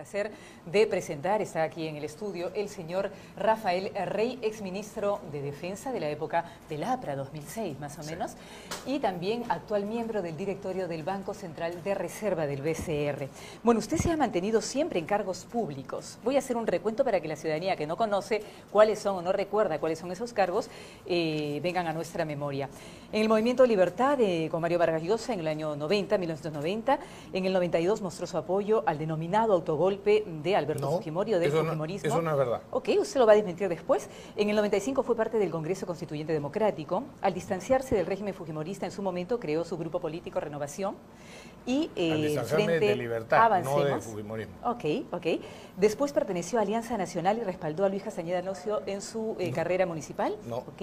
placer de presentar, está aquí en el estudio, el señor Rafael Rey, exministro de Defensa de la época del APRA, 2006 más o menos, y también actual miembro del directorio del Banco Central de Reserva del BCR. Bueno, usted se ha mantenido siempre en cargos públicos. Voy a hacer un recuento para que la ciudadanía que no conoce cuáles son o no recuerda cuáles son esos cargos, vengan a nuestra memoria. En el Movimiento Libertad, con Mario Vargas Llosa, en el año 1990, en el 92 mostró su apoyo al denominado autogolpe de Alberto Fujimori o del fujimorismo. Eso no es verdad. Ok, usted lo va a desmentir después. En el 95 fue parte del Congreso Constituyente Democrático. Al distanciarse del régimen fujimorista en su momento creó su grupo político Renovación y al distanciarme Frente de Libertad, Avancemos. no de fujimorismo. Ok. Después perteneció a Alianza Nacional y respaldó a Luis Castañeda Alonso en su carrera municipal. No. Ok.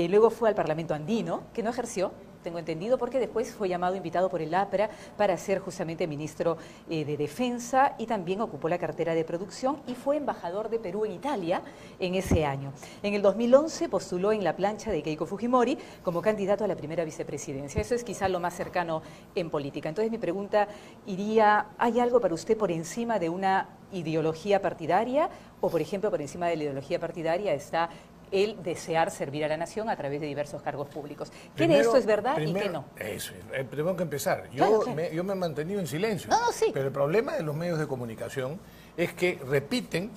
Luego fue al Parlamento Andino, que no ejerció, tengo entendido, porque después fue llamado invitado por el APRA para ser justamente ministro de Defensa y también ocupó la cartera de producción y fue embajador de Perú en Italia en ese año. En el 2011 postuló en la plancha de Keiko Fujimori como candidato a la primera vicepresidencia. Eso es quizá lo más cercano en política. Entonces mi pregunta iría, ¿hay algo para usted por encima de una ideología partidaria o, por ejemplo, por encima de la ideología partidaria está el desear servir a la nación a través de diversos cargos públicos? ¿Qué de esto es verdad y qué no? Eso, tengo que empezar. Claro. Yo me he mantenido en silencio. Sí. Pero el problema de los medios de comunicación es que repiten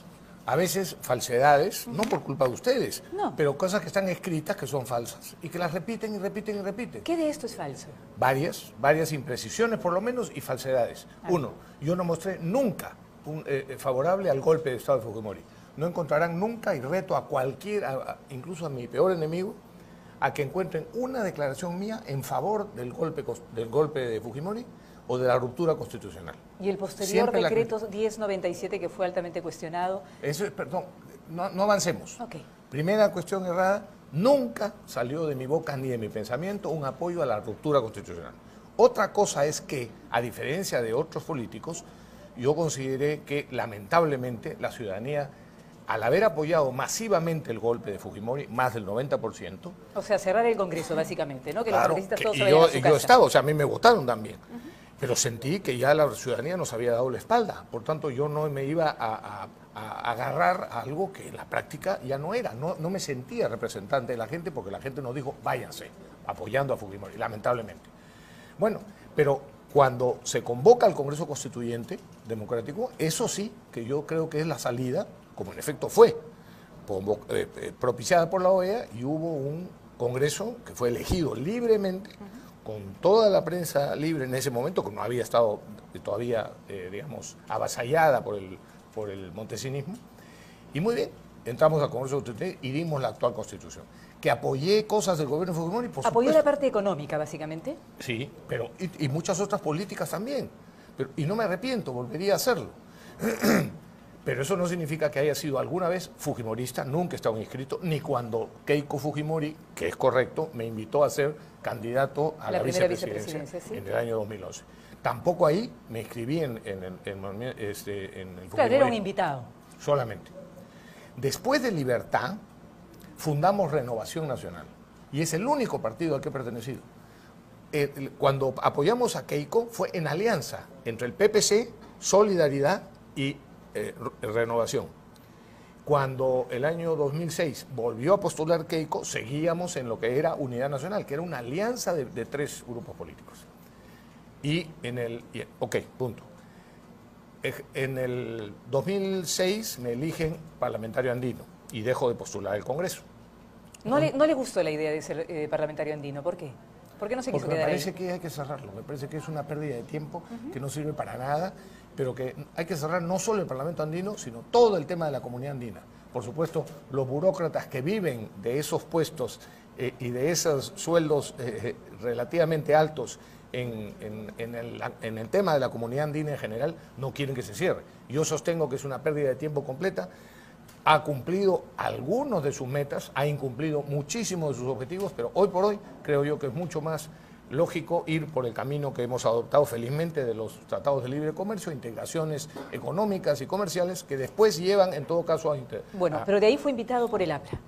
a veces falsedades, no por culpa de ustedes, pero cosas que están escritas que son falsas y que las repiten y repiten y repiten. ¿Qué de esto es falso? Varias imprecisiones por lo menos y falsedades. Uno, yo no mostré nunca favorable al golpe de Estado de Fujimori. No encontrarán nunca, y reto a cualquiera, incluso a mi peor enemigo, a que encuentren una declaración mía en favor del golpe de Fujimori o de la ruptura constitucional. ¿Y el posterior decreto 1097 que fue altamente cuestionado? Eso es, perdón, no avancemos. Okay. Primera cuestión errada, nunca salió de mi boca ni de mi pensamiento un apoyo a la ruptura constitucional. Otra cosa es que, a diferencia de otros políticos, yo consideré que lamentablemente la ciudadanía, al haber apoyado masivamente el golpe de Fujimori, más del 90%... O sea, cerrar el Congreso, básicamente, ¿no? Que claro, los congresistas todos se vayan vayan a su casa. Yo estaba, o sea, a mí me votaron también. Pero sentí que ya la ciudadanía nos había dado la espalda. Por tanto, yo no me iba a agarrar a algo que en la práctica ya no era. No me sentía representante de la gente porque la gente nos dijo, váyanse, apoyando a Fujimori, lamentablemente. Bueno, pero cuando se convoca al Congreso Constituyente Democrático, eso sí, que yo creo que es la salida, como en efecto fue, propiciada por la OEA, y hubo un Congreso que fue elegido libremente, con toda la prensa libre en ese momento, que no había estado todavía, digamos, avasallada por el montesinismo. Y muy bien, entramos al Congreso Constituyente y dimos la actual Constitución. Que apoyé cosas del gobierno de Fujimori, por ¿Apoyó supuesto. la parte económica, básicamente? Sí, pero y muchas otras políticas también. Y no me arrepiento, volvería a hacerlo. Pero eso no significa que haya sido alguna vez fujimorista, nunca he estado inscrito, ni cuando Keiko Fujimori, que es correcto, me invitó a ser candidato a la vicepresidencia en el año 2011. Tampoco ahí me inscribí en el Fujimori. Claro, era un invitado. Solamente. Después de Libertad, fundamos Renovación Nacional, y es el único partido al que he pertenecido. Cuando apoyamos a Keiko fue en alianza entre el PPC, Solidaridad y Renovación. Cuando el año 2006 volvió a postular Keiko, seguíamos en lo que era Unidad Nacional, que era una alianza de tres grupos políticos. Punto. En el 2006 me eligen parlamentario andino y dejo de postular el Congreso. ¿No le gustó la idea de ser parlamentario andino? ¿Por qué? ¿Por qué no se quiso quedar ahí? Me parece que hay que cerrarlo, me parece que es una pérdida de tiempo que no sirve para nada, pero que hay que cerrar no solo el Parlamento andino, sino todo el tema de la comunidad andina. Por supuesto, los burócratas que viven de esos puestos y de esos sueldos relativamente altos en el tema de la comunidad andina en general, no quieren que se cierre. Yo sostengo que es una pérdida de tiempo completa. Ha cumplido algunos de sus metas, ha incumplido muchísimos de sus objetivos, pero hoy por hoy creo yo que es mucho más lógico ir por el camino que hemos adoptado felizmente de los tratados de libre comercio, integraciones económicas y comerciales que después llevan en todo caso a... Bueno, pero de ahí fue invitado por el APRA.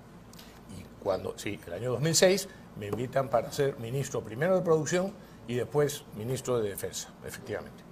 Y el año 2006 me invitan para ser ministro primero de Producción y después ministro de Defensa, efectivamente.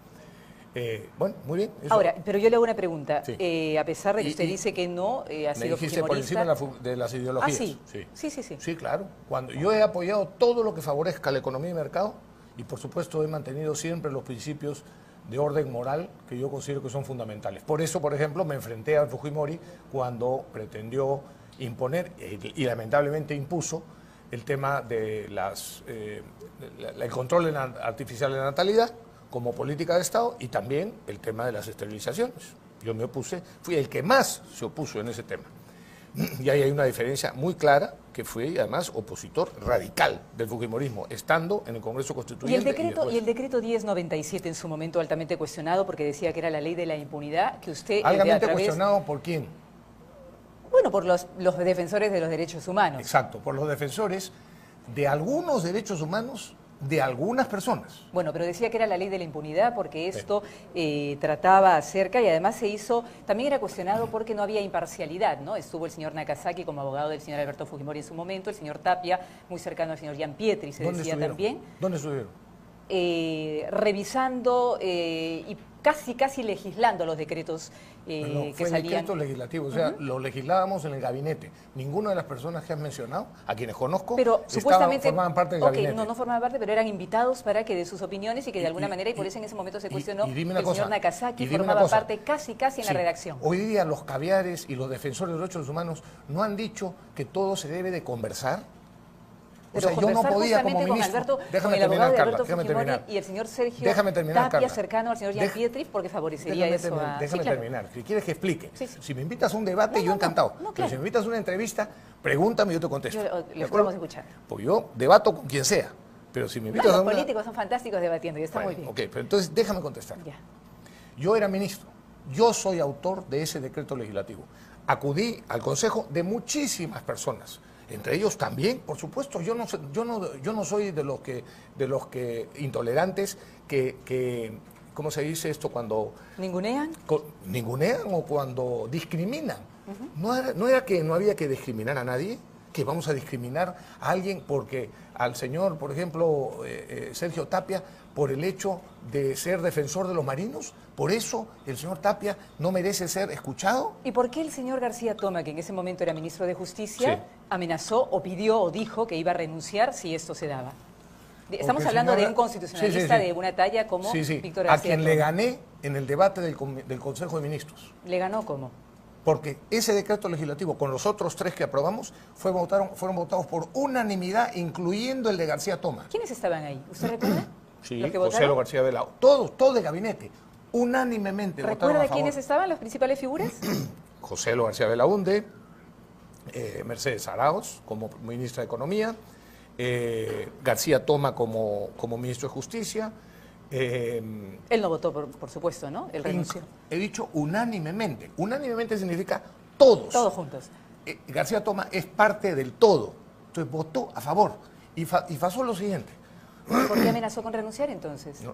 Bueno, muy bien. Eso. Ahora, pero yo le hago una pregunta. Sí. A pesar de que usted dice que no ha me sido dijiste por encima de las ideologías. Ah, sí. Sí. Sí. Sí, claro. Cuando yo he apoyado todo lo que favorezca la economía y mercado y por supuesto he mantenido siempre los principios de orden moral que yo considero que son fundamentales. Por eso, por ejemplo, me enfrenté a Fujimori cuando pretendió imponer y lamentablemente impuso el tema de el control artificial de la natalidad como política de Estado y también el tema de las esterilizaciones. Yo me opuse, fui el que más se opuso en ese tema. Y ahí hay una diferencia muy clara, que fui además opositor radical del fujimorismo, estando en el Congreso Constituyente. Y el decreto 1097 en su momento altamente cuestionado porque decía que era la ley de la impunidad, que usted... ¿Altamente cuestionado por quién? Bueno, por los defensores de los derechos humanos. Exacto, por los defensores de algunos derechos humanos de algunas personas. Bueno, pero decía que era la ley de la impunidad porque esto trataba acerca y además se hizo, también era cuestionado porque no había imparcialidad, ¿no? Estuvo el señor Nakazaki como abogado del señor Alberto Fujimori en su momento, el señor Tapia, muy cercano al señor Jean Pietri, se decía también. ¿Dónde estuvieron? Revisando y casi legislando los decretos que fue salían. Decreto legislativo, o sea, lo legislábamos en el gabinete. Ninguna de las personas que has mencionado, a quienes conozco, pero supuestamente formaban parte del gabinete. No formaban parte, pero eran invitados para que de sus opiniones y que de alguna manera, y por eso en ese momento se cuestionó, que el señor Nakazaki formaba parte casi en la redacción. Hoy día los caviares y los defensores de los derechos humanos no han dicho que todo se debe de conversar. O sea, yo no podía como ministro. Déjame terminar, Carla, déjame terminar. Y el señor Sergio Tapia, cercano al señor Jean Pietri, porque favorecería eso a... Déjame terminar. Si quieres que explique. Si me invitas a un debate, yo encantado. Pero si me invitas a una entrevista, pregúntame y yo te contesto. Lo estamos escuchando. Porque yo debato con quien sea. Pero si me invitas a los políticos son fantásticos debatiendo y está muy bien. Ok, pero entonces déjame contestar. Yo era ministro. Yo soy autor de ese decreto legislativo. Acudí al consejo de muchísimas personas. Entre ellos también, por supuesto, yo no soy de los que intolerantes que ¿cómo se dice esto cuando ningunean? Ningunean o cuando discriminan. No era que no había que discriminar a nadie, que vamos a discriminar a alguien porque al señor, por ejemplo, Sergio Tapia, por el hecho de ser defensor de los marinos, por eso el señor Tapia no merece ser escuchado. ¿Y por qué el señor García Toma, que en ese momento era ministro de Justicia, amenazó o pidió o dijo que iba a renunciar si esto se daba? Estamos hablando de un constitucionalista de una talla como Víctor García a quien le gané en el debate del Consejo de Ministros. ¿Le ganó cómo? Porque ese decreto legislativo, con los otros 3 que aprobamos, fueron votados por unanimidad, incluyendo el de García Toma. ¿Quiénes estaban ahí? ¿Usted recuerda? Sí, José García Velao. Todo el gabinete, unánimemente votaron a favor. ¿Recuerda quiénes estaban, las principales figuras? José García Belaúnde, Mercedes Arauz como ministra de Economía, García Toma como ministro de Justicia. Él no votó, por supuesto, ¿no? Él renunció. He dicho unánimemente. Unánimemente significa todos. Todos juntos. García Toma es parte del todo. Entonces votó a favor. Y pasó lo siguiente. ¿Por qué amenazó con renunciar entonces? No.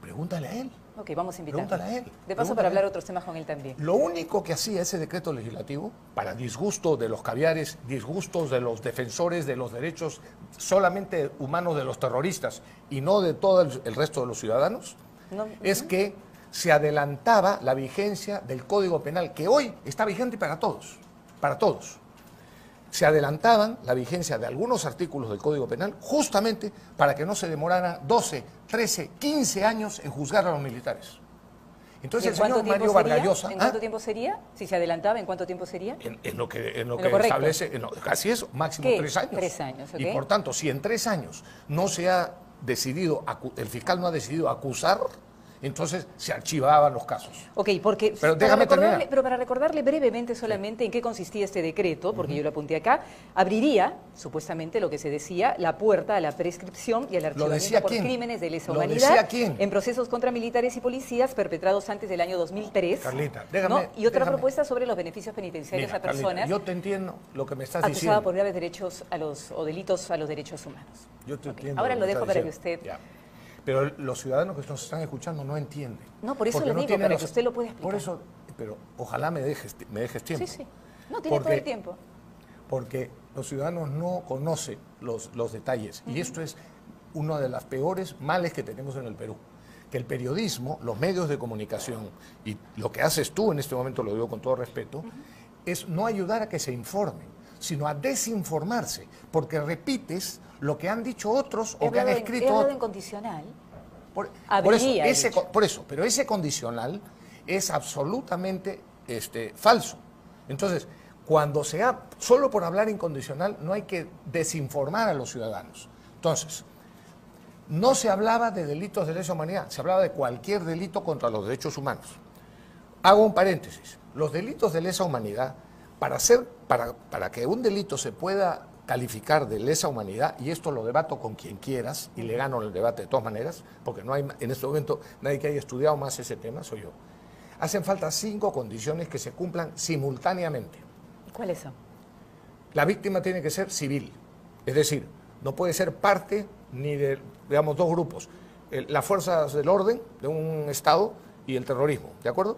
Pregúntale a él. Ok, vamos a invitarlo. Pregúntale a él. De paso para hablar otros temas con él también. Lo único que hacía ese decreto legislativo, para disgusto de los caviares, disgustos de los defensores de los derechos solamente humanos de los terroristas y no de todo el resto de los ciudadanos, es que se adelantaba la vigencia del Código Penal, que hoy está vigente para todos, para todos. Se adelantaban la vigencia de algunos artículos del Código Penal justamente para que no se demorara 12, 13, 15 años en juzgar a los militares. Entonces el señor Mario Vargas Llosa... ¿En cuánto tiempo sería? Si se adelantaba, ¿en cuánto tiempo sería? En lo que establece, casi eso, máximo 3 años. 3 años, ok. Y por tanto, si en 3 años no se ha decidido, el fiscal no ha decidido acusar, entonces se archivaban los casos. Ok, porque pero para recordarle brevemente solamente en qué consistía este decreto, porque yo lo apunté acá, abriría, supuestamente lo que se decía, la puerta a la prescripción y al archivamiento por crímenes de lesa humanidad en procesos contra militares y policías perpetrados antes del año 2003. Carlita, y otra propuesta sobre los beneficios penitenciarios a personas. Carlita, yo te entiendo lo que me estás acusada diciendo. por graves delitos a los derechos humanos. Yo te entiendo. Ahora lo dejo para que usted... Ya. Pero los ciudadanos que nos están escuchando no entienden. No, por eso le digo, para que usted lo pueda explicar. Por eso, pero ojalá me dejes tiempo. Sí. No, tiene todo el tiempo. Porque los ciudadanos no conocen los detalles. Y esto es uno de los peores males que tenemos en el Perú. que el periodismo, los medios de comunicación, y lo que haces tú en este momento, lo digo con todo respeto, es no ayudar a que se informen, sino a desinformarse, porque repites lo que han dicho otros o que han escrito otros. En condicional. Por eso, pero ese condicional es absolutamente falso. Entonces, cuando solo por hablar incondicional, no hay que desinformar a los ciudadanos. Entonces, no se hablaba de delitos de lesa humanidad, se hablaba de cualquier delito contra los derechos humanos. Hago un paréntesis. Los delitos de lesa humanidad, para que un delito se pueda calificar de lesa humanidad, y esto lo debato con quien quieras, y le gano el debate de todas maneras, porque no hay en este momento nadie que haya estudiado más ese tema, soy yo. Hacen falta 5 condiciones que se cumplan simultáneamente. ¿Cuáles son? La víctima tiene que ser civil, es decir, no puede ser parte ni de, digamos, dos grupos, las fuerzas del orden de un Estado y el terrorismo, ¿de acuerdo?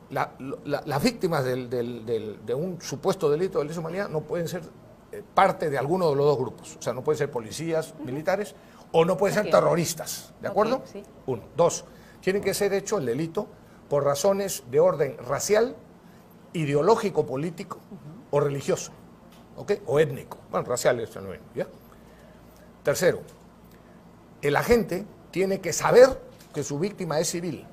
Las víctimas de un supuesto delito de lesa humanidad no pueden ser parte de alguno de los dos grupos, o sea, no pueden ser policías, militares, o no pueden ser terroristas, ¿de acuerdo? Sí. 1. 2. Tiene que ser hecho el delito por razones de orden racial, ideológico, político o religioso, ¿ok? O étnico. Bueno, racial es el mismo, ¿ya? Tercero, el agente tiene que saber que su víctima es civil.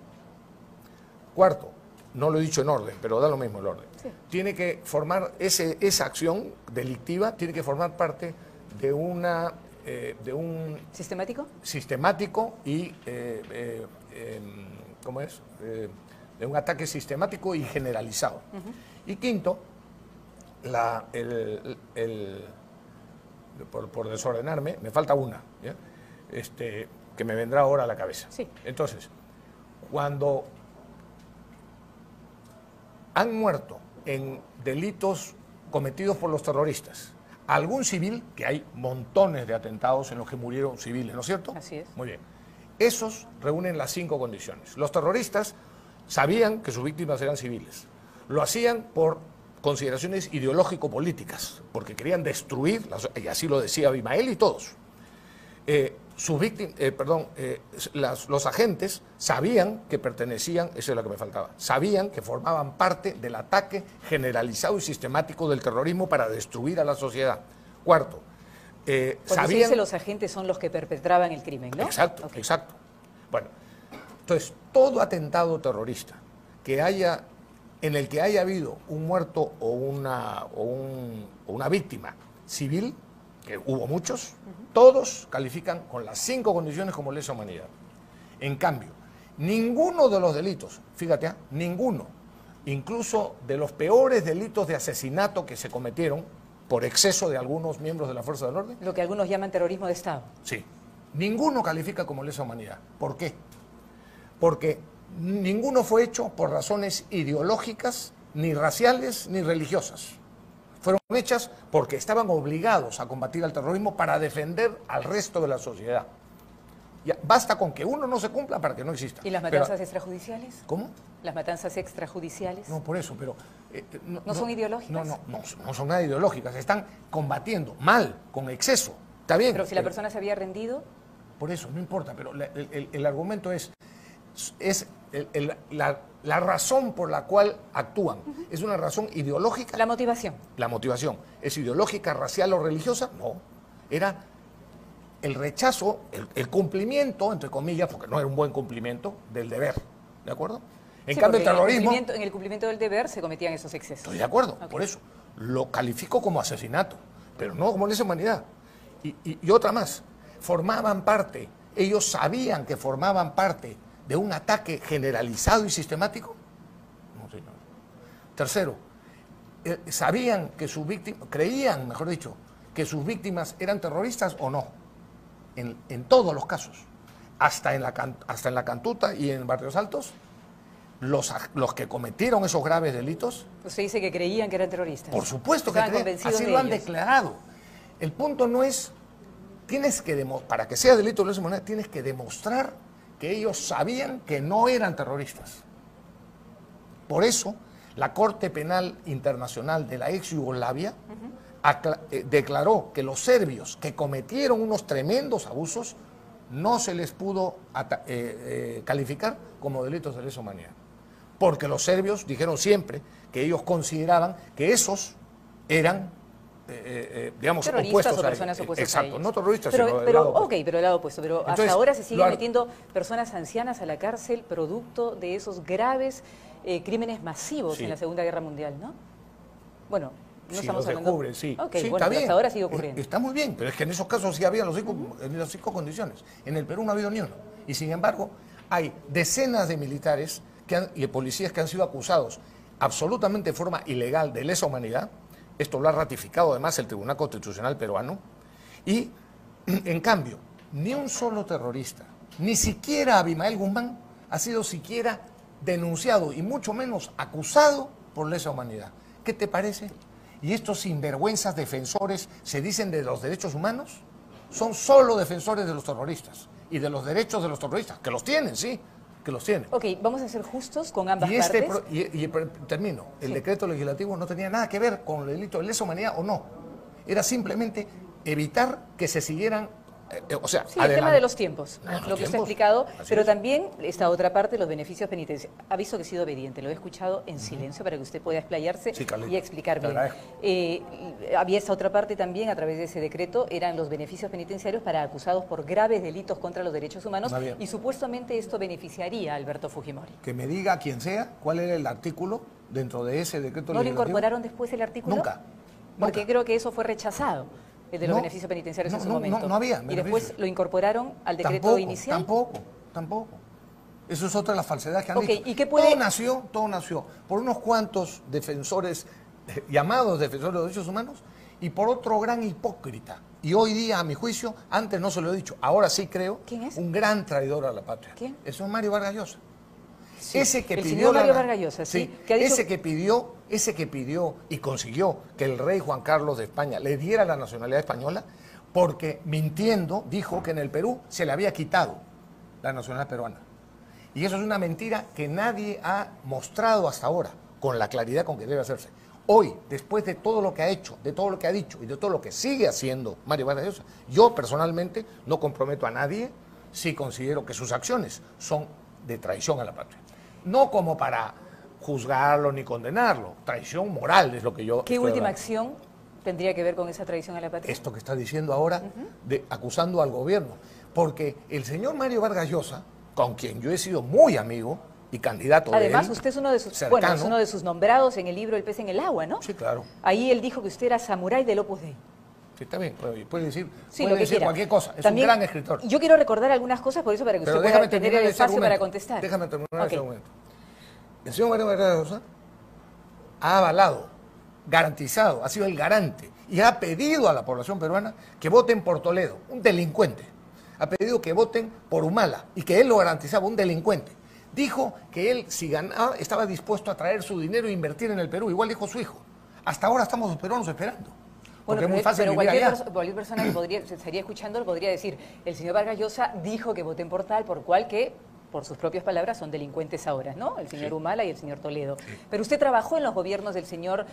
Cuarto, no lo he dicho en orden, pero da lo mismo el orden. Sí. Tiene que formar, esa acción delictiva tiene que formar parte de un... ¿Sistemático? Sistemático y, ¿cómo es? De un ataque sistemático y generalizado. Y quinto, por desordenarme, me falta una, ¿ya? Que me vendrá ahora a la cabeza. Sí. Entonces, cuando han muerto en delitos cometidos por los terroristas algún civil, que hay montones de atentados en los que murieron civiles, ¿no es cierto? Así es. Muy bien. Esos reúnen las 5 condiciones. Los terroristas sabían que sus víctimas eran civiles. Lo hacían por consideraciones ideológico-políticas, porque querían destruir, y así lo decía Abimael y todos. Los agentes sabían que pertenecían, eso es lo que me faltaba, sabían que formaban parte del ataque generalizado y sistemático del terrorismo para destruir a la sociedad. Cuarto, sabían que los agentes son los que perpetraban el crimen, ¿no? Exacto, okay. Exacto. Bueno, entonces, todo atentado terrorista en el que haya habido un muerto o una víctima civil, que hubo muchos, todos califican con las 5 condiciones como lesa humanidad. En cambio, ninguno de los delitos, fíjate, ninguno, incluso de los peores delitos de asesinato que se cometieron por exceso de algunos miembros de la fuerza del orden. Lo que algunos llaman terrorismo de Estado. Sí, ninguno califica como lesa humanidad. ¿Por qué? Porque ninguno fue hecho por razones ideológicas, ni raciales, ni religiosas. Fueron hechas porque estaban obligados a combatir al terrorismo para defender al resto de la sociedad. Ya, basta con que uno no se cumpla para que no exista. ¿Y las matanzas extrajudiciales? ¿Cómo? ¿Las matanzas extrajudiciales? No, por eso, pero... ¿No son ideológicas? No son nada ideológicas. Están combatiendo mal, con exceso. Está bien. Pero si la persona se había rendido... Por eso, no importa, pero el argumento es la razón por la cual actúan. ¿Es una razón ideológica? La motivación. La motivación. ¿Es ideológica, racial o religiosa? No. Era el rechazo, el cumplimiento, entre comillas, porque no era un buen cumplimiento, del deber. ¿De acuerdo? En cambio, el terrorismo... En el cumplimiento del deber se cometían esos excesos. Estoy de acuerdo, okay. Por eso. Lo califico como asesinato, pero no como lesa humanidad. Y otra más. Formaban parte, ellos sabían que formaban parte de un ataque generalizado y sistemático. No, señor. Tercero, sabían que sus víctimas, creían, mejor dicho, que sus víctimas eran terroristas o no. En todos los casos. Hasta en la Cantuta y en Barrios Altos, los que cometieron esos graves delitos... Usted dice que creían que eran terroristas. Por supuesto que creían, así lo han declarado. El punto no es, para que sea delito de lesa humanidad, tienes que demostrar que ellos sabían que no eran terroristas. Por eso, la Corte Penal Internacional de la ex Yugoslavia declaró que los serbios que cometieron unos tremendos abusos no se les pudo calificar como delitos de lesa humanidad. Porque los serbios dijeron siempre que ellos consideraban que esos eran, digamos, terroristas opuestos o personas opuestas a exacto, ellos. no terroristas, pero, sino del pero, lado opuesto. ok, pero el lado opuesto. Pero Entonces, hasta ahora se siguen metiendo personas ancianas a la cárcel producto de esos graves crímenes masivos en la Segunda Guerra Mundial, ¿no? Bueno, no si estamos los hablando... descubren, sí. Ok, Sí, bueno, está bien. hasta ahora sigue ocurriendo. Está muy bien, pero es que en esos casos sí había en las 5 condiciones. En el Perú no ha habido ni uno. Y sin embargo, hay decenas de militares y de policías que han sido acusados absolutamente de forma ilegal de lesa humanidad. Esto lo ha ratificado además el Tribunal Constitucional peruano. Y, en cambio, ni un solo terrorista, ni siquiera Abimael Guzmán, ha sido siquiera denunciado y mucho menos acusado por lesa humanidad. ¿Qué te parece? ¿Y estos sinvergüenzas defensores se dicen de los derechos humanos? Son solo defensores de los terroristas y de los derechos de los terroristas, que los tienen, sí, que los tienen. Ok, vamos a ser justos con ambas partes. Y termino, el decreto legislativo no tenía nada que ver con el delito de lesa humanidad o no. Era simplemente evitar que se siguieran, o sea, sí, el tema de los tiempos, lo que usted ha explicado, pero es. También esta otra parte, los beneficios penitenciarios. Aviso que he sido obediente, lo he escuchado en silencio para que usted pueda explayarse y explicar bien. Había esta otra parte también, a través de ese decreto, eran los beneficios penitenciarios para acusados por graves delitos contra los derechos humanos y supuestamente esto beneficiaría a Alberto Fujimori. Que me diga quien sea cuál era el artículo dentro de ese decreto legislativo. ¿No le incorporaron después el artículo? Nunca. Porque creo que eso fue rechazado. El de los beneficios penitenciarios en su momento. No había. Y después lo incorporaron al decreto inicial. Tampoco. Eso es otra de las falsedades que han dicho. ¿Y qué puede... Todo nació por unos cuantos defensores, llamados defensores de los derechos humanos, y por otro gran hipócrita. Y hoy día, a mi juicio, antes no se lo he dicho, ahora sí creo, ¿quién es? Un gran traidor a la patria. ¿Quién? Eso es Mario Vargas Llosa. Sí, ese que el pidió señor Mario Vargas Llosa, sí. Que ha dicho... ese que pidió y consiguió que el rey Juan Carlos de España le diera la nacionalidad española, porque mintiendo dijo que en el Perú se le había quitado la nacionalidad peruana. Y eso es una mentira que nadie ha mostrado hasta ahora, con la claridad con que debe hacerse. Hoy, después de todo lo que ha hecho, de todo lo que ha dicho y de todo lo que sigue haciendo Mario Vargas Llosa, yo personalmente no comprometo a nadie si considero que sus acciones son de traición a la patria. No como para juzgarlo ni condenarlo. Traición moral es lo que yo... ¿Qué última acción tendría que ver con esa traición a la patria? Esto que está diciendo ahora, acusando al gobierno. Porque el señor Mario Vargas Llosa, con quien yo he sido muy amigo y candidato de él... Además, usted es uno de sus, es uno de sus nombrados en el libro El pez en el agua, ¿no? Sí, claro. Ahí él dijo que usted era samurái del Opus Dei. Sí, está bien, puede decir, sí, puede decir cualquier cosa. Es también, un gran escritor. Yo quiero recordar algunas cosas, por eso, para que usted pueda tener el espacio para contestar. Déjame terminar ese argumento. El señor Mario Vargas Llosa ha avalado, garantizado, ha sido el garante y ha pedido a la población peruana que voten por Toledo, un delincuente. Ha pedido que voten por Humala y que él lo garantizaba, un delincuente. Dijo que él, si ganaba, estaba dispuesto a traer su dinero e invertir en el Perú, igual dijo su hijo. Hasta ahora estamos los peruanos esperando. Bueno, es muy fácil pero cualquier persona que estaría escuchándolo podría decir, el señor Vargas Llosa dijo que voten por tal, por cual, que, por sus propias palabras, son delincuentes ahora, ¿no? El señor Humala y el señor Toledo. Sí. Pero usted trabajó en los gobiernos del señor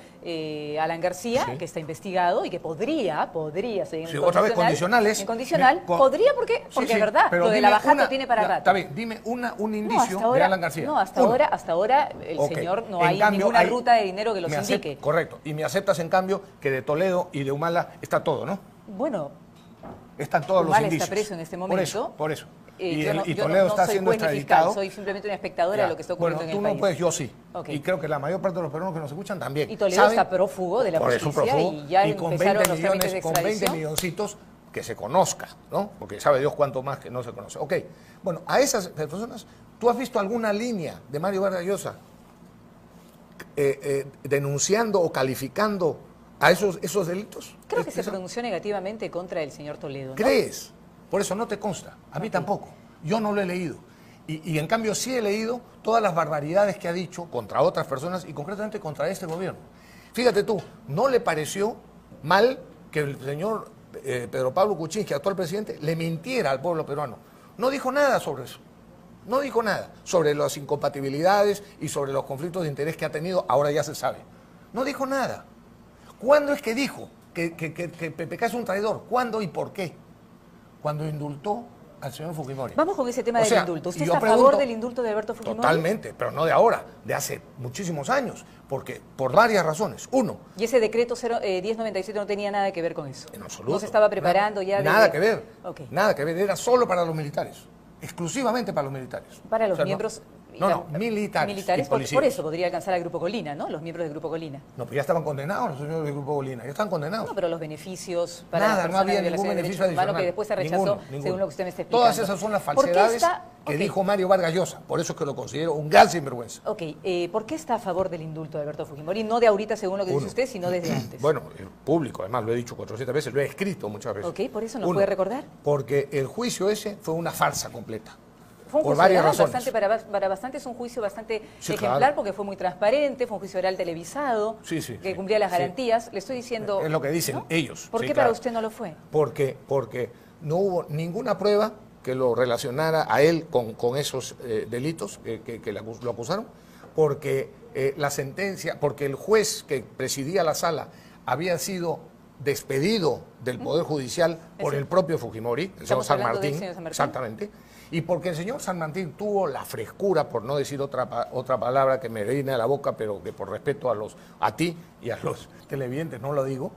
Alan García, que está investigado y que podría seguir en otra vez condicionales. En condicional, podría porque es verdad, lo de la bajada tiene para rato. Está bien, dime un indicio de Alan García. No, hasta ahora el señor no hay ninguna ruta de dinero que los indique. Correcto, y me aceptas en cambio que de Toledo y de Humala está todo, ¿no? Bueno, están todos los indicios. Está preso en este momento. Por eso. Y yo Toledo está siendo extraditado. Fiscal, soy simplemente una espectadora de lo que está ocurriendo en el país. Bueno, tú no puedes, yo sí. Y creo que la mayor parte de los peruanos que nos escuchan también. Y Toledo está prófugo de la justicia y ya empezaron los trámites de extradición. Con 20 milloncitos que se conozca, ¿no? Porque sabe Dios cuánto más que no se conoce. Ok, bueno, a esas personas, ¿tú has visto alguna línea de Mario Vargas Llosa denunciando o calificando a esos delitos? Creo que se pronunció negativamente contra el señor Toledo, ¿no? ¿Crees? Por eso no te consta, a mí tampoco. Yo no lo he leído. Y en cambio sí he leído todas las barbaridades que ha dicho contra otras personas y concretamente contra este gobierno. Fíjate tú, ¿no le pareció mal que el señor Pedro Pablo Kuczynski, actual presidente, le mintiera al pueblo peruano? No dijo nada sobre eso. No dijo nada sobre las incompatibilidades y sobre los conflictos de interés que ha tenido, ahora ya se sabe. No dijo nada. ¿Cuándo es que dijo que PPK es un traidor? ¿Cuándo y por qué? Cuando indultó al señor Fujimori. Vamos con ese tema del indulto. ¿Usted está a favor del indulto de Alberto Fujimori? Totalmente, pero no de ahora, de hace muchísimos años, porque por varias razones. Uno. ¿Y ese decreto 1097 no tenía nada que ver con eso? En absoluto. ¿No se estaba preparando ya? Nada que ver. Okay. Nada que ver, era solo para los militares. Exclusivamente para los militares. Para los miembros... militares. Militares, por eso podría alcanzar al Grupo Colina, ¿no? Los miembros del Grupo Colina. No, pero ya estaban condenados los señores del Grupo Colina, ya están condenados. No, pero los beneficios para nada, las personas no había de ningún violación de beneficio derechos humanos adicional. que después se rechazó, Ninguno. según lo que usted me está explicando. Todas esas son las falsedades que dijo Mario Vargas Llosa, por eso es que lo considero un gran sinvergüenza. Ok, ¿por qué está a favor del indulto de Alberto Fujimori? No de ahorita, según lo que dice usted, sino desde antes. Bueno, el público, además lo he dicho 400 veces, lo he escrito muchas veces. Ok, por eso nos puede recordar. Porque el juicio ese fue una farsa completa. Fue un por juicio varias oral, razones. para bastante es un juicio bastante Sí, ejemplar, claro. porque fue muy transparente, fue un juicio oral televisado, que cumplía las garantías. Le estoy diciendo... Es lo que dicen, ¿no? Ellos. ¿Por sí, qué claro. para usted no lo fue? Porque no hubo ninguna prueba que lo relacionara a él con esos delitos que lo acusaron, porque la sentencia, porque el juez que presidía la sala había sido despedido del Poder Judicial por el propio Fujimori, el señor San Martín, exactamente, y porque el señor San Martín tuvo la frescura, por no decir otra palabra que me viene a la boca, pero que por respeto a ti y a los televidentes no lo digo,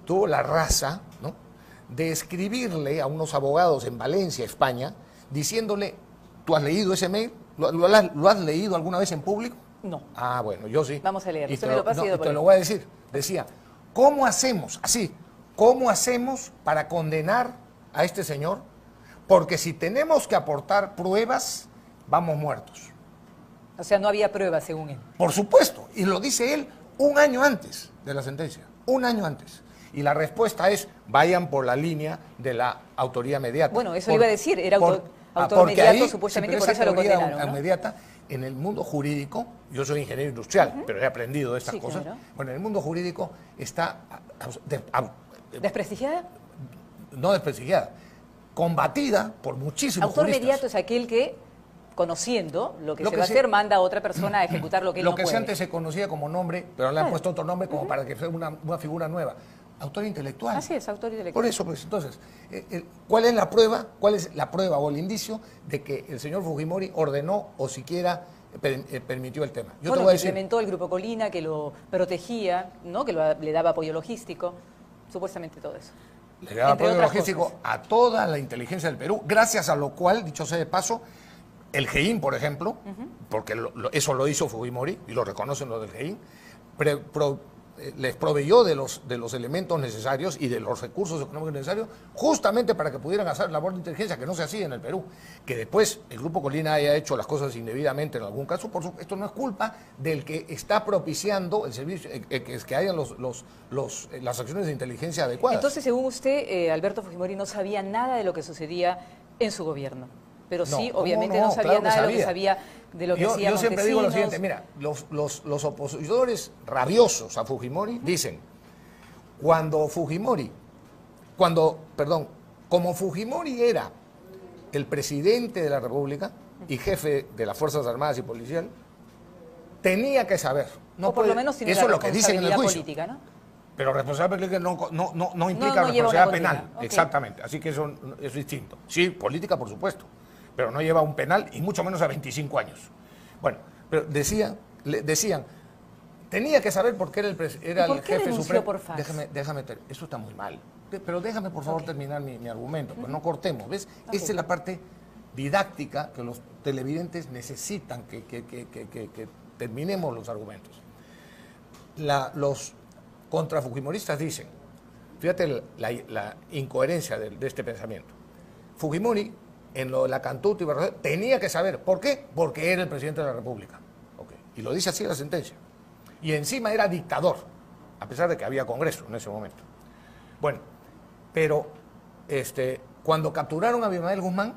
tuvo la raza, ¿no?, de escribirle a unos abogados en Valencia, España, diciéndole, ¿tú has leído ese mail? ¿Lo has leído alguna vez en público? No. Ah, bueno, yo sí. Vamos a leerlo. Y te lo voy a decir. Decía, ¿cómo hacemos? Así, ¿cómo hacemos para condenar a este señor? Porque si tenemos que aportar pruebas, vamos muertos. O sea, no había pruebas, según él. Por supuesto, y lo dice él un año antes de la sentencia, un año antes. Y la respuesta es, vayan por la línea de la autoría mediata. Bueno, eso le iba a decir, era autor mediato, supuestamente, por eso lo condenaron, ¿no? Inmediata, en el mundo jurídico, yo soy ingeniero industrial, pero he aprendido de estas cosas. Claro. Bueno, en el mundo jurídico está ¿desprestigiada? No desprestigiada, combatida por muchísimos autor juristas. Mediato es aquel que, conociendo lo que se va a hacer, manda a otra persona a ejecutar lo que él no puede. Lo que antes se conocía como nombre, pero le han puesto otro nombre como para que sea una figura nueva. Autor intelectual. Así es, autor intelectual. Por eso, pues, entonces, ¿cuál es la prueba? ¿Cuál es la prueba o el indicio de que el señor Fujimori ordenó o siquiera permitió el tema? Yo te voy a decir, implementó el Grupo Colina, que lo protegía, ¿no?, que le daba apoyo logístico, supuestamente todo eso. Le daba apoyo logístico a toda la inteligencia del Perú, gracias a lo cual, dicho sea de paso, el GEIN, por ejemplo, porque eso lo hizo Fujimori, y lo reconocen los del GEIN, les proveyó de los elementos necesarios y de los recursos económicos necesarios justamente para que pudieran hacer labor de inteligencia que no se hacía en el Perú. Que después el Grupo Colina haya hecho las cosas indebidamente en algún caso, por supuesto, esto no es culpa del que está propiciando el servicio, que hayan las acciones de inteligencia adecuadas. Entonces, según usted, Alberto Fujimori no sabía nada de lo que sucedía en su gobierno. Pero sí, obviamente no sabía nada de lo que sabía de lo que hacía Yo siempre digo lo Montesinos. siguiente, mira, los opositores rabiosos a Fujimori dicen, como Fujimori era el presidente de la República y jefe de las Fuerzas Armadas y Policial, tenía que saber. O por lo menos tiene eso la es lo que dicen en el juicio. política, ¿no? Pero responsabilidad política no implica responsabilidad penal. Okay. Exactamente. Así que eso es distinto. Sí, política, por supuesto. Pero no lleva un penal y mucho menos a 25 años. Bueno, pero decían, tenía que saber por qué era el jefe supremo. Por fax? Déjame, eso está muy mal. Pero déjame, por favor, terminar mi argumento. Pues no cortemos, ¿ves? Esta es la parte didáctica que los televidentes necesitan que terminemos los argumentos. Los contrafujimoristas dicen, fíjate la incoherencia de este pensamiento. Fujimori, en lo de la Cantuta y Barrosero, tenía que saber. ¿Por qué? Porque era el presidente de la República. Okay. Y lo dice así la sentencia. Y encima era dictador, a pesar de que había Congreso en ese momento. Bueno, pero cuando capturaron a Abimael Guzmán,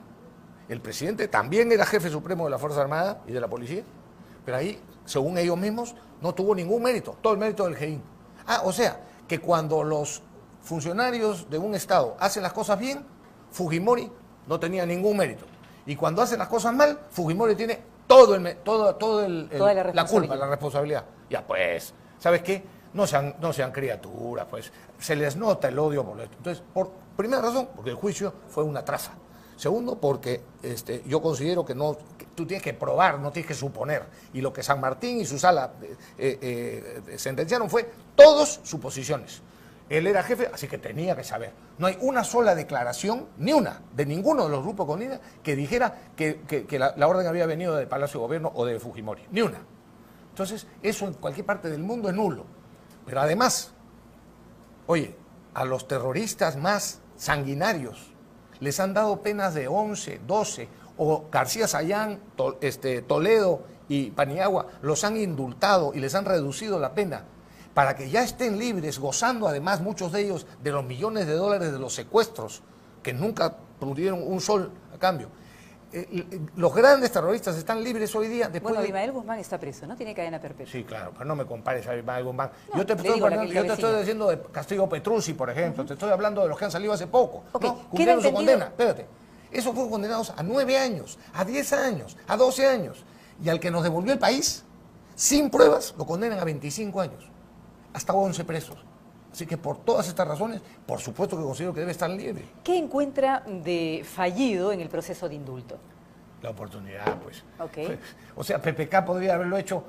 el presidente también era jefe supremo de la Fuerza Armada y de la Policía, pero ahí, según ellos mismos, no tuvo ningún mérito, todo el mérito del GEIN. O sea, que cuando los funcionarios de un Estado hacen las cosas bien, Fujimori no tenía ningún mérito. Y cuando hacen las cosas mal, Fujimori tiene toda la culpa, la responsabilidad. Ya pues, ¿sabes qué? No sean criaturas, pues. Se les nota el odio por esto. Entonces, por primera razón, porque el juicio fue una trafa. Segundo, porque yo considero que tú tienes que probar, no tienes que suponer. Y lo que San Martín y su sala sentenciaron fue todos suposiciones. Él era jefe, así que tenía que saber. No hay una sola declaración, ni una, de ninguno de los grupos con INE que dijera que la orden había venido del Palacio de Gobierno o de Fujimori. Ni una. Entonces, eso en cualquier parte del mundo es nulo. Pero además, oye, a los terroristas más sanguinarios les han dado penas de 11, 12, o García Sayán, Toledo y Paniagua los han indultado y les han reducido la pena para que ya estén libres, gozando además muchos de ellos de los millones de dólares de los secuestros, que nunca pudieron un sol a cambio. Los grandes terroristas están libres hoy día. Bueno, Abimael Guzmán está preso, ¿no? Tiene cadena perpetua. Sí, claro, pero no me compares a Abimael Guzmán. No, yo te estoy diciendo de Castillo Petruzzi, por ejemplo. Te estoy hablando de los que han salido hace poco. Okay. ¿No? Cumplieron su condena. Espérate. Esos fueron condenados a 9 años, a 10 años, a 12 años. Y al que nos devolvió el país, sin pruebas, lo condenan a 25 años. Hasta 11 presos. Así que por todas estas razones, por supuesto que considero que debe estar libre. ¿Qué encuentra de fallido en el proceso de indulto? La oportunidad, pues. Okay. O sea, PPK podría haberlo hecho.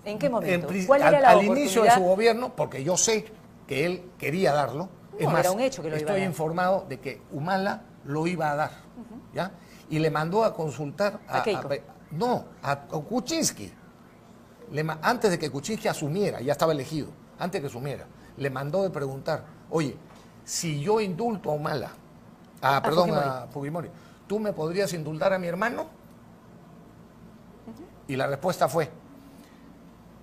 ¿En qué momento? ¿Cuál era al inicio de su gobierno, porque yo sé que él quería darlo. No, es más, era un hecho que lo iba a dar. Estoy informado de que Humala lo iba a dar, ¿ya? Y le mandó a consultar a Kuczynski. Antes de que Kuczynski asumiera, ya estaba elegido, antes de que asumiera, le mandó de preguntar, oye, si yo indulto a Humala, a Fujimori, ¿tú me podrías indultar a mi hermano? Y la respuesta fue,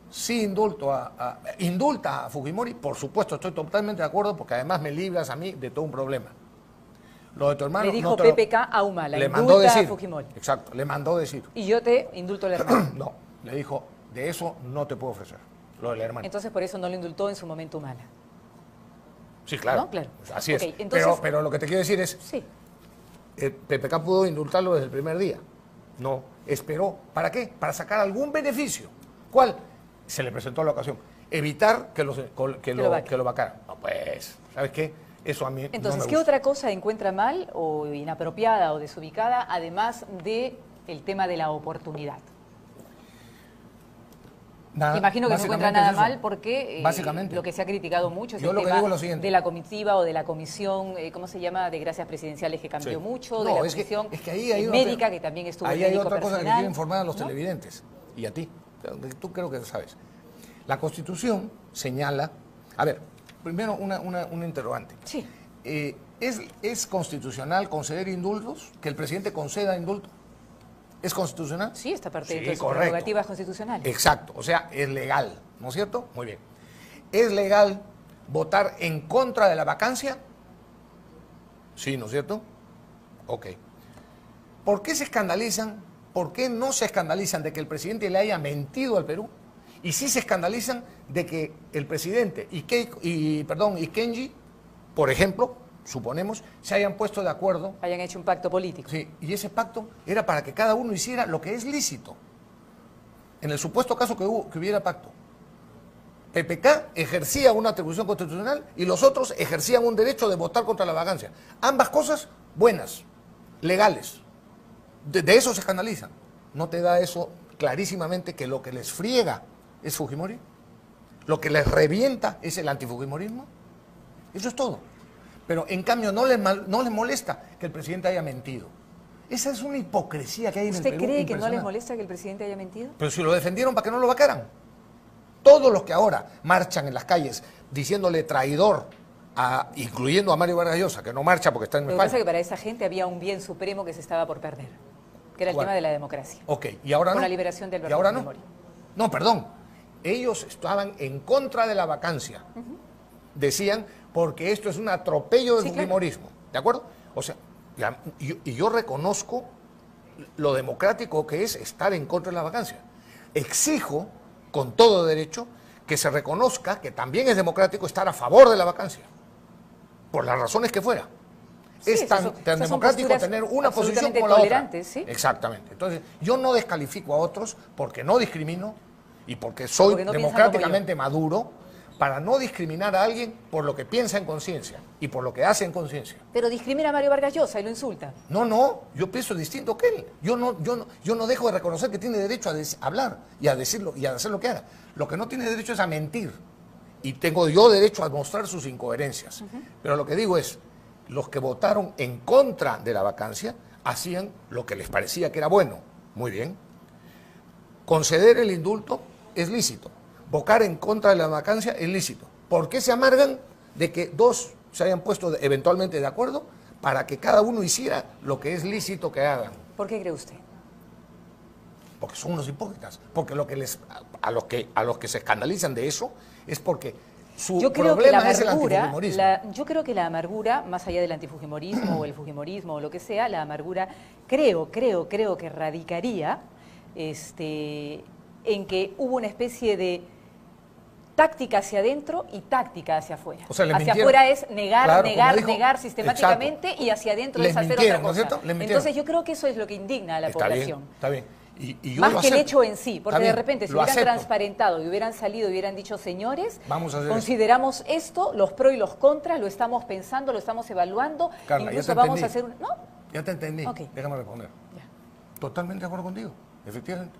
sí indulta a Fujimori, por supuesto, estoy totalmente de acuerdo, porque además me libras a mí de todo un problema. Lo de tu hermano... Le dijo PPK a Humala, le mandó decir, a Fujimori. Exacto, le mandó decir. Y yo te indulto al hermano. No, le dijo, de eso no te puedo ofrecer, lo del hermano. Entonces por eso no lo indultó en su momento Humala. Sí, claro. ¿No? Claro. Así es. Entonces, pero lo que te quiero decir es... Sí. PPK pudo indultarlo desde el primer día. No, esperó. ¿Para qué? Para sacar algún beneficio. ¿Cuál? Se le presentó la ocasión. Evitar que lo vacaran. No, pues, ¿sabes qué? Eso a mí Entonces, no me ¿qué gusta. otra cosa encuentra mal o inapropiada o desubicada, además del tema de la oportunidad? Nada, imagino que no encuentra nada mal porque básicamente lo que se ha criticado mucho es yo el lo que tema digo es lo siguiente. de la comitiva o de la comisión, ¿cómo se llama?, de gracias presidenciales que cambió mucho, de la comisión médica que también estuvo ahí el médico hay otra cosa que personal, quiero informar a los ¿no? televidentes y a ti, tú creo que sabes. La Constitución señala, a ver, primero una interrogante. Sí. ¿Es constitucional conceder indultos? ¿Que el presidente conceda indulto? ¿Es constitucional? Sí, esta parte Sí, de sus correcto. prerrogativas constitucionales. Exacto, o sea, es legal, ¿no es cierto? Muy bien. ¿Es legal votar en contra de la vacancia? Sí, ¿no es cierto? Ok. ¿Por qué se escandalizan? ¿Por qué no se escandalizan de que el presidente le haya mentido al Perú? Y sí se escandalizan de que el presidente y Kenji, por ejemplo, suponemos, se hayan puesto de acuerdo. Hayan hecho un pacto político. Sí, y ese pacto era para que cada uno hiciera lo que es lícito. En el supuesto caso que hubiera pacto. PPK ejercía una atribución constitucional y los otros ejercían un derecho de votar contra la vacancia. Ambas cosas buenas, legales. De eso se escandalizan. ¿No te da eso clarísimamente que lo que les friega es Fujimori? ¿Lo que les revienta es el antifujimorismo? Eso es todo. Pero en cambio no les molesta que el presidente haya mentido. Esa es una hipocresía que hay en el Perú. ¿Usted cree que no les molesta que el presidente haya mentido? Pero si lo defendieron para que no lo vacaran. Todos los que ahora marchan en las calles diciéndole traidor, incluyendo a Mario Vargas Llosa, que no marcha porque está en España. Lo que pasa es que para esa gente había un bien supremo que se estaba por perder, que era el tema de la democracia. Ok, ¿y ahora no? Con la liberación del ¿Y ahora no? Fujimori. No, perdón. Ellos estaban en contra de la vacancia. Decían, porque esto es un atropello del fujimorismo. Claro. ¿De acuerdo? O sea, y yo reconozco lo democrático que es estar en contra de la vacancia. Exijo, con todo derecho, que se reconozca que también es democrático estar a favor de la vacancia, por las razones que fuera. Sí, es tan democrático tener una posición como la otra. ¿Sí? Exactamente. Entonces, yo no descalifico a otros porque no discrimino y porque soy democráticamente maduro, para no discriminar a alguien por lo que piensa en conciencia y por lo que hace en conciencia. Pero discrimina a Mario Vargas Llosa y lo insulta. No, yo pienso distinto que él. Yo no dejo de reconocer que tiene derecho a hablar y a decirlo y a hacer lo que haga. Lo que no tiene derecho es a mentir. Y tengo yo derecho a mostrar sus incoherencias. Pero lo que digo es, los que votaron en contra de la vacancia hacían lo que les parecía que era bueno. Muy bien. Conceder el indulto es lícito. Votar en contra de la vacancia es lícito. ¿Por qué se amargan de que dos se hayan puesto eventualmente de acuerdo para que cada uno hiciera lo que es lícito que hagan? ¿Por qué cree usted? Porque son unos hipócritas. Porque a los que se escandalizan de eso es porque su problema es el antifujimorismo. Yo creo que la amargura, más allá del antifujimorismo o el fujimorismo o lo que sea, la amargura creo que radicaría en que hubo una especie de táctica hacia adentro y táctica hacia afuera. O sea, hacia afuera es negar, claro, negar sistemáticamente, exacto, y hacia adentro es hacer otra cosa. ¿No es entonces yo creo que eso es lo que indigna a la población. Está bien. Y yo más que el hecho en sí, porque de repente si hubieran transparentado y hubieran salido y hubieran dicho, señores, consideramos esto, los pros y los contras, lo estamos pensando, lo estamos evaluando, Carla, incluso vamos a hacer un... ¿No? Ya te entendí, okay, déjame responder. Ya. Totalmente de acuerdo contigo, efectivamente.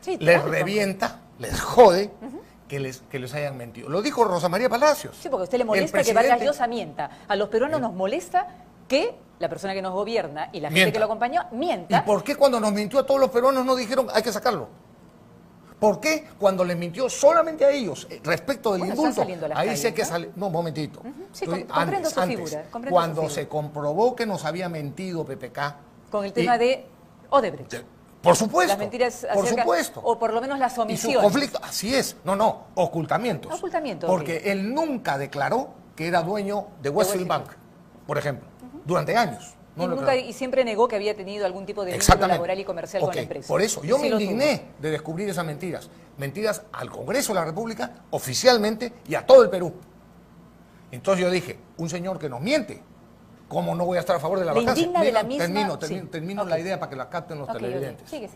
Sí, les revienta, les jode que les hayan mentido. Lo dijo Rosa María Palacios. Sí, porque a usted le molesta que Vargas Llosa mienta. A los peruanos nos molesta que la persona que nos gobierna y la gente que lo acompañó mienta. ¿Y por qué cuando nos mintió a todos los peruanos no dijeron hay que sacarlo? ¿Por qué cuando les mintió solamente a ellos respecto del indulto? Ahí sé que sale. No, un momentito. Sí, comprendo su figura. Cuando se comprobó que nos había mentido PPK. Con el tema de Odebrecht. Por supuesto. Las mentiras por supuesto. O por lo menos las omisiones. Y su conflicto, así es. No, ocultamientos. Ocultamientos. Porque él nunca declaró que era dueño de Westfield Bank, por ejemplo, durante años. Y siempre negó que había tenido algún tipo de vínculo laboral y comercial con la empresa. Por eso, yo me indigné de descubrir esas mentiras. Mentiras al Congreso de la República, oficialmente, y a todo el Perú. Entonces yo dije, un señor que nos miente, ¿cómo no voy a estar a favor de la vacancia? Indigna de la misma... Termino la idea para que la capten los televidentes. Sigue.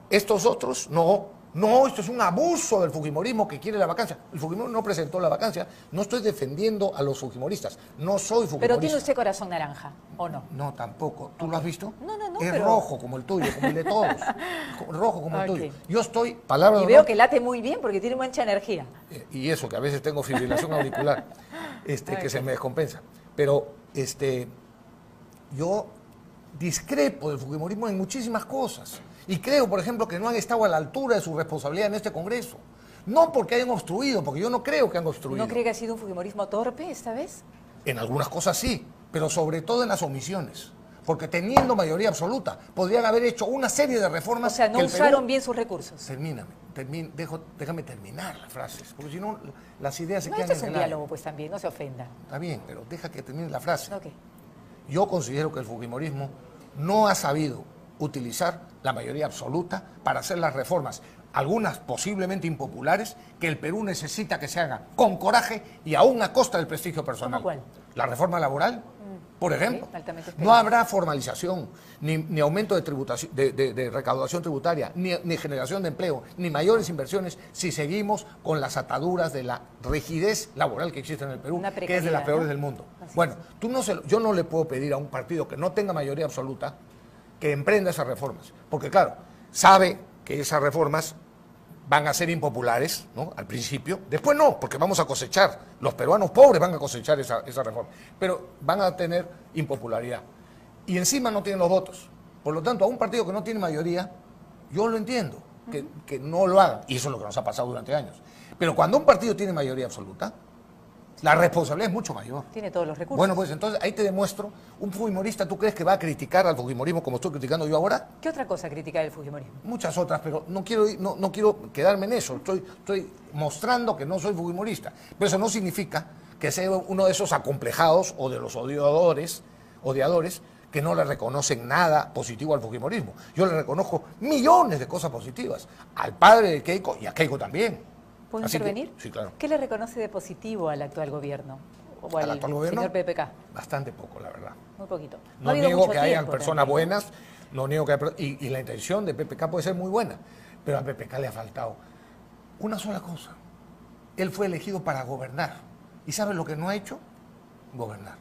Estos otros, no, esto es un abuso del fujimorismo que quiere la vacancia. El fujimorismo no presentó la vacancia. No estoy defendiendo a los fujimoristas. No soy fujimorista. Pero tiene usted corazón naranja, ¿o no? No, tampoco. ¿Tú lo has visto? No. Es rojo como el tuyo, como el de todos. Rojo como el tuyo. Yo estoy, palabra de honor. Y veo que late muy bien porque tiene mucha energía. Y eso, que a veces tengo fibrilación auricular, que se me descompensa. Pero yo discrepo del fujimorismo en muchísimas cosas. Y creo, por ejemplo, que no han estado a la altura de su responsabilidad en este Congreso. No porque hayan obstruido, porque yo no creo que han obstruido. ¿No cree que ha sido un fujimorismo torpe esta vez? En algunas cosas sí, pero sobre todo en las omisiones. Porque teniendo mayoría absoluta, podrían haber hecho una serie de reformas. O sea, no usaron bien sus recursos. Déjame terminar las frases, porque si no, las ideas se quedan en el aire. Esto es un diálogo, pues también, no se ofenda. Está bien, pero deja que termine la frase. Okay. Yo considero que el fujimorismo no ha sabido utilizar la mayoría absoluta para hacer las reformas, algunas posiblemente impopulares, que el Perú necesita que se hagan con coraje y aún a costa del prestigio personal. ¿Cómo cuál? La reforma laboral, por ejemplo. Sí, no habrá formalización, ni aumento de tributación, de recaudación tributaria, ni generación de empleo, ni mayores inversiones si seguimos con las ataduras de la rigidez laboral que existe en el Perú, que es de las peores del mundo. Bueno, yo no le puedo pedir a un partido que no tenga mayoría absoluta que emprenda esas reformas, porque claro, sabe que esas reformas van a ser impopulares, ¿no? Al principio, después no, porque vamos a cosechar, los peruanos pobres van a cosechar esa reforma, pero van a tener impopularidad. Y encima no tienen los votos. Por lo tanto, a un partido que no tiene mayoría, yo lo entiendo, que no lo hagan, y eso es lo que nos ha pasado durante años. Pero cuando un partido tiene mayoría absoluta, la responsabilidad es mucho mayor. Tiene todos los recursos. Bueno, pues entonces ahí te demuestro, un fujimorista, ¿tú crees que va a criticar al fujimorismo como estoy criticando yo ahora? ¿Qué otra cosa critica el fujimorismo? Muchas otras, pero no quiero quedarme en eso. Estoy mostrando que no soy fujimorista. Pero eso no significa que sea uno de esos acomplejados o de los odiadores que no le reconocen nada positivo al fujimorismo. Yo le reconozco millones de cosas positivas. Al padre de Keiko y a Keiko también. ¿Puedo intervenir? Sí, claro. ¿Qué le reconoce de positivo al actual gobierno? ¿O al actual gobierno? Señor PPK? Bastante poco, la verdad. Muy poquito. No niego que hayan personas buenas, no niego que y la intención de PPK puede ser muy buena, pero a PPK le ha faltado una sola cosa. Él fue elegido para gobernar. ¿Y sabe lo que no ha hecho? Gobernar.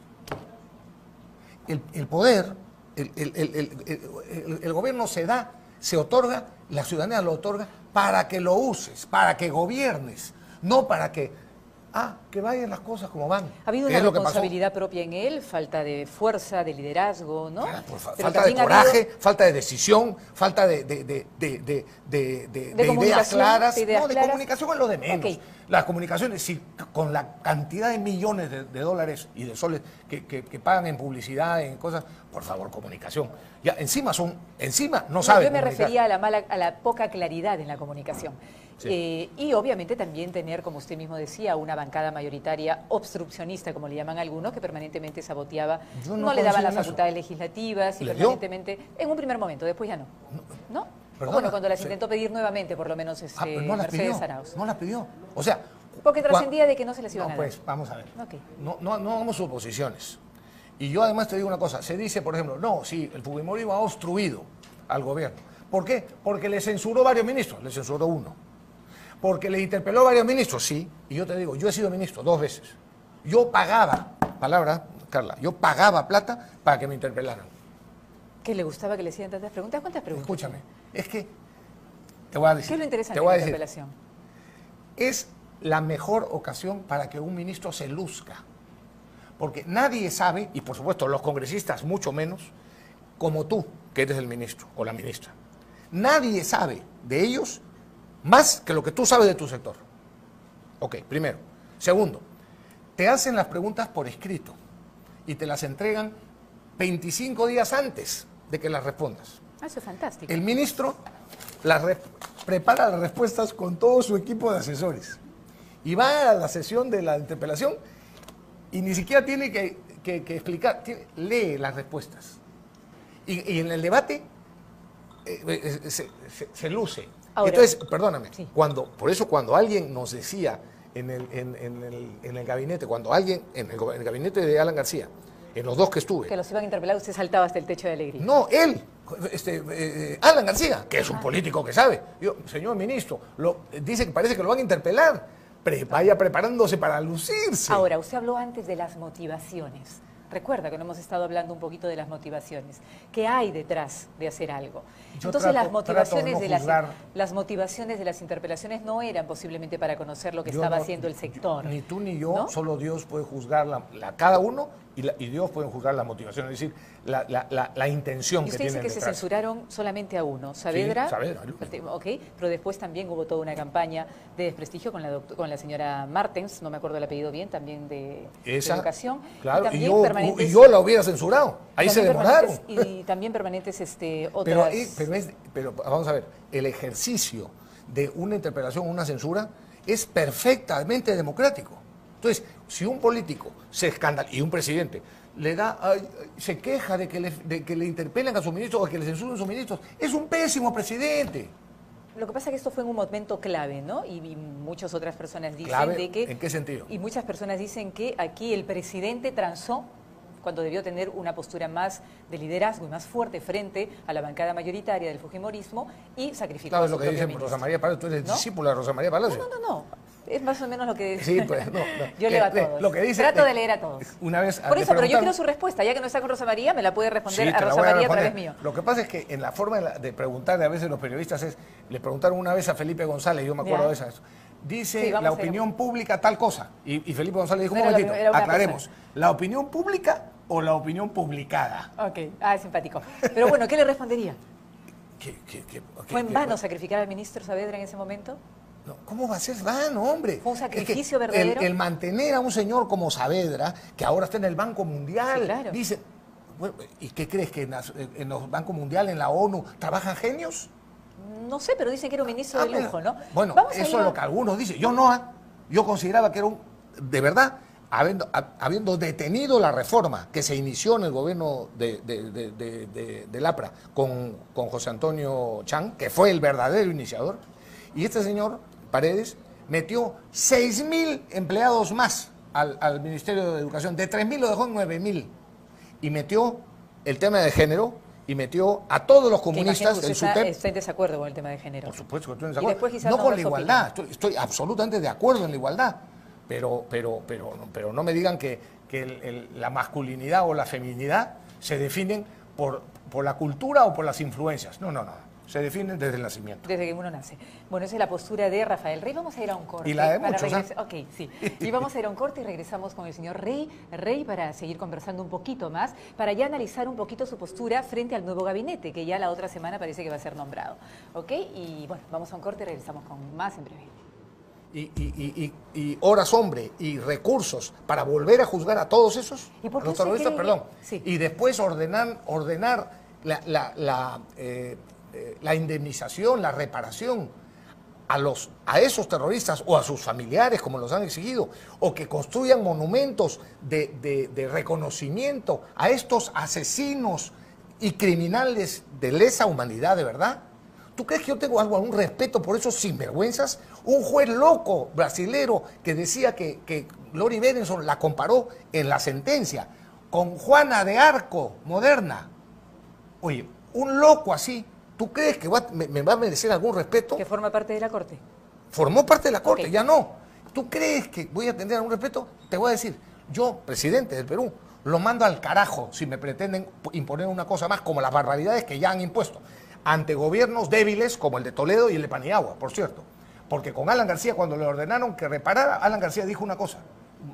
El poder, el gobierno se da, se otorga, la ciudadanía lo otorga para que lo uses, para que gobiernes, no para que vayan las cosas como van. Ha habido una responsabilidad propia en él, falta de fuerza, de liderazgo, ¿no? Falta de coraje, falta de decisión, falta de ideas claras. De comunicación es lo de menos. Okay. Las comunicaciones, si con la cantidad de millones de dólares y de soles que pagan en publicidad, en cosas, por favor, comunicación. Ya encima no saben. Yo me refería a la poca claridad en la comunicación. Sí. Y obviamente también tener, como usted mismo decía, una bancada mayoritaria obstruccionista, como le llaman algunos, que permanentemente saboteaba, no le daban las facultades legislativas y permanentemente, en un primer momento, después ya no. ¿No? Perdona, bueno, cuando las intentó pedir nuevamente, por lo menos no Mercedes Arauz. No las pidió. O sea, porque trascendía de que no se les iban a dar. Pues vamos a ver. Okay. No hagamos suposiciones. Y yo además te digo una cosa, se dice, por ejemplo, no, sí, el Fujimorismo ha obstruido al gobierno. ¿Por qué? Porque le censuró varios ministros, le censuró uno. Porque le interpeló varios ministros, sí. Y yo te digo, yo he sido ministro 2 veces. Yo pagaba, palabra, Carla, yo pagaba plata para que me interpelaran. ¿Que le gustaba que le hicieran tantas preguntas? ¿Cuántas preguntas? Escúchame, es que te voy a decir. ¿Qué es lo interesante de la interpelación? Es la mejor ocasión para que un ministro se luzca. Porque nadie sabe, y por supuesto los congresistas mucho menos, como tú, que eres el ministro o la ministra. Nadie sabe de ellos más que lo que tú sabes de tu sector. Ok, primero. Segundo, te hacen las preguntas por escrito y te las entregan 25 días antes de que las respondas. Eso es fantástico. El ministro prepara las respuestas con todo su equipo de asesores y va a la sesión de la interpelación y ni siquiera tiene que explicar, lee las respuestas. Y en el debate se luce. Ahora, entonces, perdóname, sí. Por eso cuando alguien nos decía en el gabinete, en el gabinete de Alan García, en los 2 que estuve. Que los iban a interpelar, usted saltaba hasta el techo de alegría. No, él, Alan García, que es un político que sabe. Yo, señor ministro, dice que parece que lo van a interpelar. Vaya preparándose para lucirse. Ahora, usted habló antes de las motivaciones. Recuerda que no hemos estado hablando un poquito de las motivaciones. ¿Qué hay detrás de hacer algo? Entonces las motivaciones de las interpelaciones no eran posiblemente para conocer lo que estaba haciendo el sector. Ni tú ni yo, ¿no? Solo Dios puede juzgar cada uno y Dios puede juzgar la motivación, es decir, la intención que tiene. Usted dice que se censuraron solamente a uno, Saavedra. Sí, Saavedra. Ok, pero después también hubo toda una campaña de desprestigio con la señora Martens, no me acuerdo el apellido bien, también de educación. Claro, y yo la hubiera censurado. Ahí se demoraron. Y también permanentes otras... Pero vamos a ver, el ejercicio de una interpelación, una censura, es perfectamente democrático. Entonces, si un político se escandaliza, y un presidente se queja de que le interpelen a sus ministros o que le censuren a sus ministros, es un pésimo presidente. Lo que pasa es que esto fue en un momento clave, ¿no? Y muchas otras personas dicen ¿Clave? de que... ¿En qué sentido? Y muchas personas dicen que aquí el presidente transó cuando debió tener una postura más de liderazgo y más fuerte frente a la bancada mayoritaria del Fujimorismo y sacrificó a su propio ministro. Claro, es lo que dice Rosa María Palacio, tú eres discípula de Rosa María Palacio. No. Es más o menos lo que dice. Sí, pues, no. Yo leo a todos. Lo que dice, trato de leer a todos. Una vez por eso, pero yo quiero su respuesta. Ya que no está con Rosa María, me la puede responder sí, a Rosa María a través mío. Lo que pasa es que en la forma de preguntar de a veces los periodistas le preguntaron una vez a Felipe González, yo me acuerdo de eso. Dice la opinión pública tal cosa. Y Felipe González dijo, un momentito, aclaremos. ¿La opinión pública o la opinión publicada? Ok, es simpático. Pero bueno, ¿qué le respondería? ¿Fue en vano sacrificar al ministro Saavedra en ese momento? No, ¿cómo va a ser vano, hombre? ¿Fue un sacrificio verdadero? El mantener a un señor como Saavedra, que ahora está en el Banco Mundial, sí, claro. Dice, bueno, ¿y qué crees? ¿Que en los bancos mundiales, en la ONU, trabajan genios? No sé, pero dicen que era un ministro de lujo, ¿no? Bueno, eso es lo que algunos dicen. Yo yo consideraba que era de verdad, habiendo detenido la reforma que se inició en el gobierno de Lapra con José Antonio Chang, que fue el verdadero iniciador, y este señor Paredes metió 6.000 empleados más al Ministerio de Educación. De 3.000 lo dejó en 9.000. Y metió el tema de género y metió a todos los Que comunistas imagino que del usted SUTEP. está en desacuerdo con el tema de género. Por supuesto que estoy en Y desacuerdo. después quizás No no con la da su igualdad, estoy absolutamente de acuerdo en la igualdad, pero no me digan que la masculinidad o la feminidad se definen por la cultura o por las influencias. No, se definen desde el nacimiento. Desde que uno nace. Bueno, esa es la postura de Rafael Rey. Vamos a ir a un corte. Y la de para muchos, regresar. Ok, sí. Y vamos a ir a un corte y regresamos con el señor Rey para seguir conversando un poquito más, para ya analizar un poquito su postura frente al nuevo gabinete, que ya la otra semana parece que va a ser nombrado. ¿Ok? Y bueno, vamos a un corte y regresamos con más en breve. Y horas hombre y recursos para volver a juzgar a todos esos, ¿Y por qué a los usted terroristas, cree? perdón, Sí. y después ordenar la indemnización, la reparación a esos terroristas o a sus familiares, como los han exigido, o que construyan monumentos de reconocimiento a estos asesinos y criminales de lesa humanidad, de verdad. ¿Tú crees que yo tengo algún respeto por esos sinvergüenzas? Un juez loco brasilero que decía que Lori Berenson la comparó en la sentencia con Juana de Arco, moderna. Oye, un loco así, ¿tú crees que me va a merecer algún respeto? Que forma parte de la Corte. Formó parte de la Corte, Ok. ya no. ¿Tú crees que voy a tener algún respeto? Te voy a decir, yo, presidente del Perú, lo mando al carajo si me pretenden imponer una cosa más como las barbaridades que ya han impuesto ante gobiernos débiles como el de Toledo y el de Paniagua, por cierto. Porque con Alan García, cuando le ordenaron que reparara, Alan García dijo una cosa.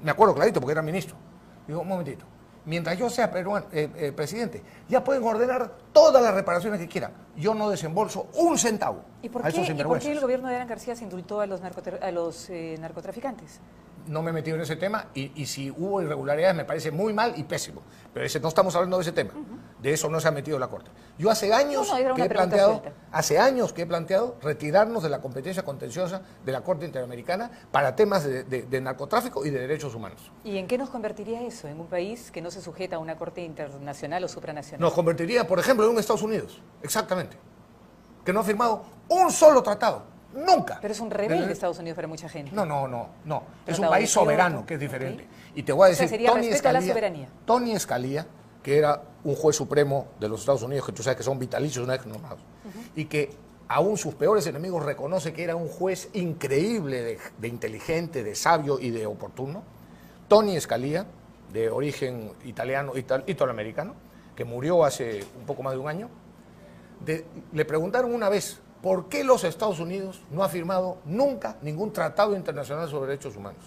Me acuerdo clarito porque era ministro. Dijo, un momentito, mientras yo sea presidente, ya pueden ordenar todas las reparaciones que quieran. Yo no desembolso un centavo ¿Y por a esos qué sinvergüenzas. el gobierno de Alan García se indultó a los narcotraficantes? No me he metido en ese tema y si hubo irregularidades me parece muy mal y pésimo. Pero no estamos hablando de ese tema. De eso no se ha metido la Corte. Yo hace años era una pregunta que he planteado retirarnos de la competencia contenciosa de la Corte Interamericana para temas de narcotráfico y de derechos humanos. ¿Y en qué nos convertiría eso en un país que no se sujeta a una corte internacional o supranacional? Nos convertiría, por ejemplo, en un Estados Unidos, exactamente, que no ha firmado un solo tratado. Nunca. Pero es un rebelde Estados Unidos para mucha gente. No. Es un Tratado país de Kioto, soberano, que es diferente. ok. Y te voy a O sea, decir, sería respeto a la soberanía. Tony Scalia, que era un juez supremo de los Estados Unidos, que tú sabes que son vitalicios una vez nombrados, y que aún sus peores enemigos reconoce que era un juez increíble, de inteligente, de sabio y de oportuno. Tony Scalia, de origen italoamericano, que murió hace un poco más de un año, le preguntaron una vez, ¿por qué los Estados Unidos no ha firmado nunca ningún tratado internacional sobre derechos humanos?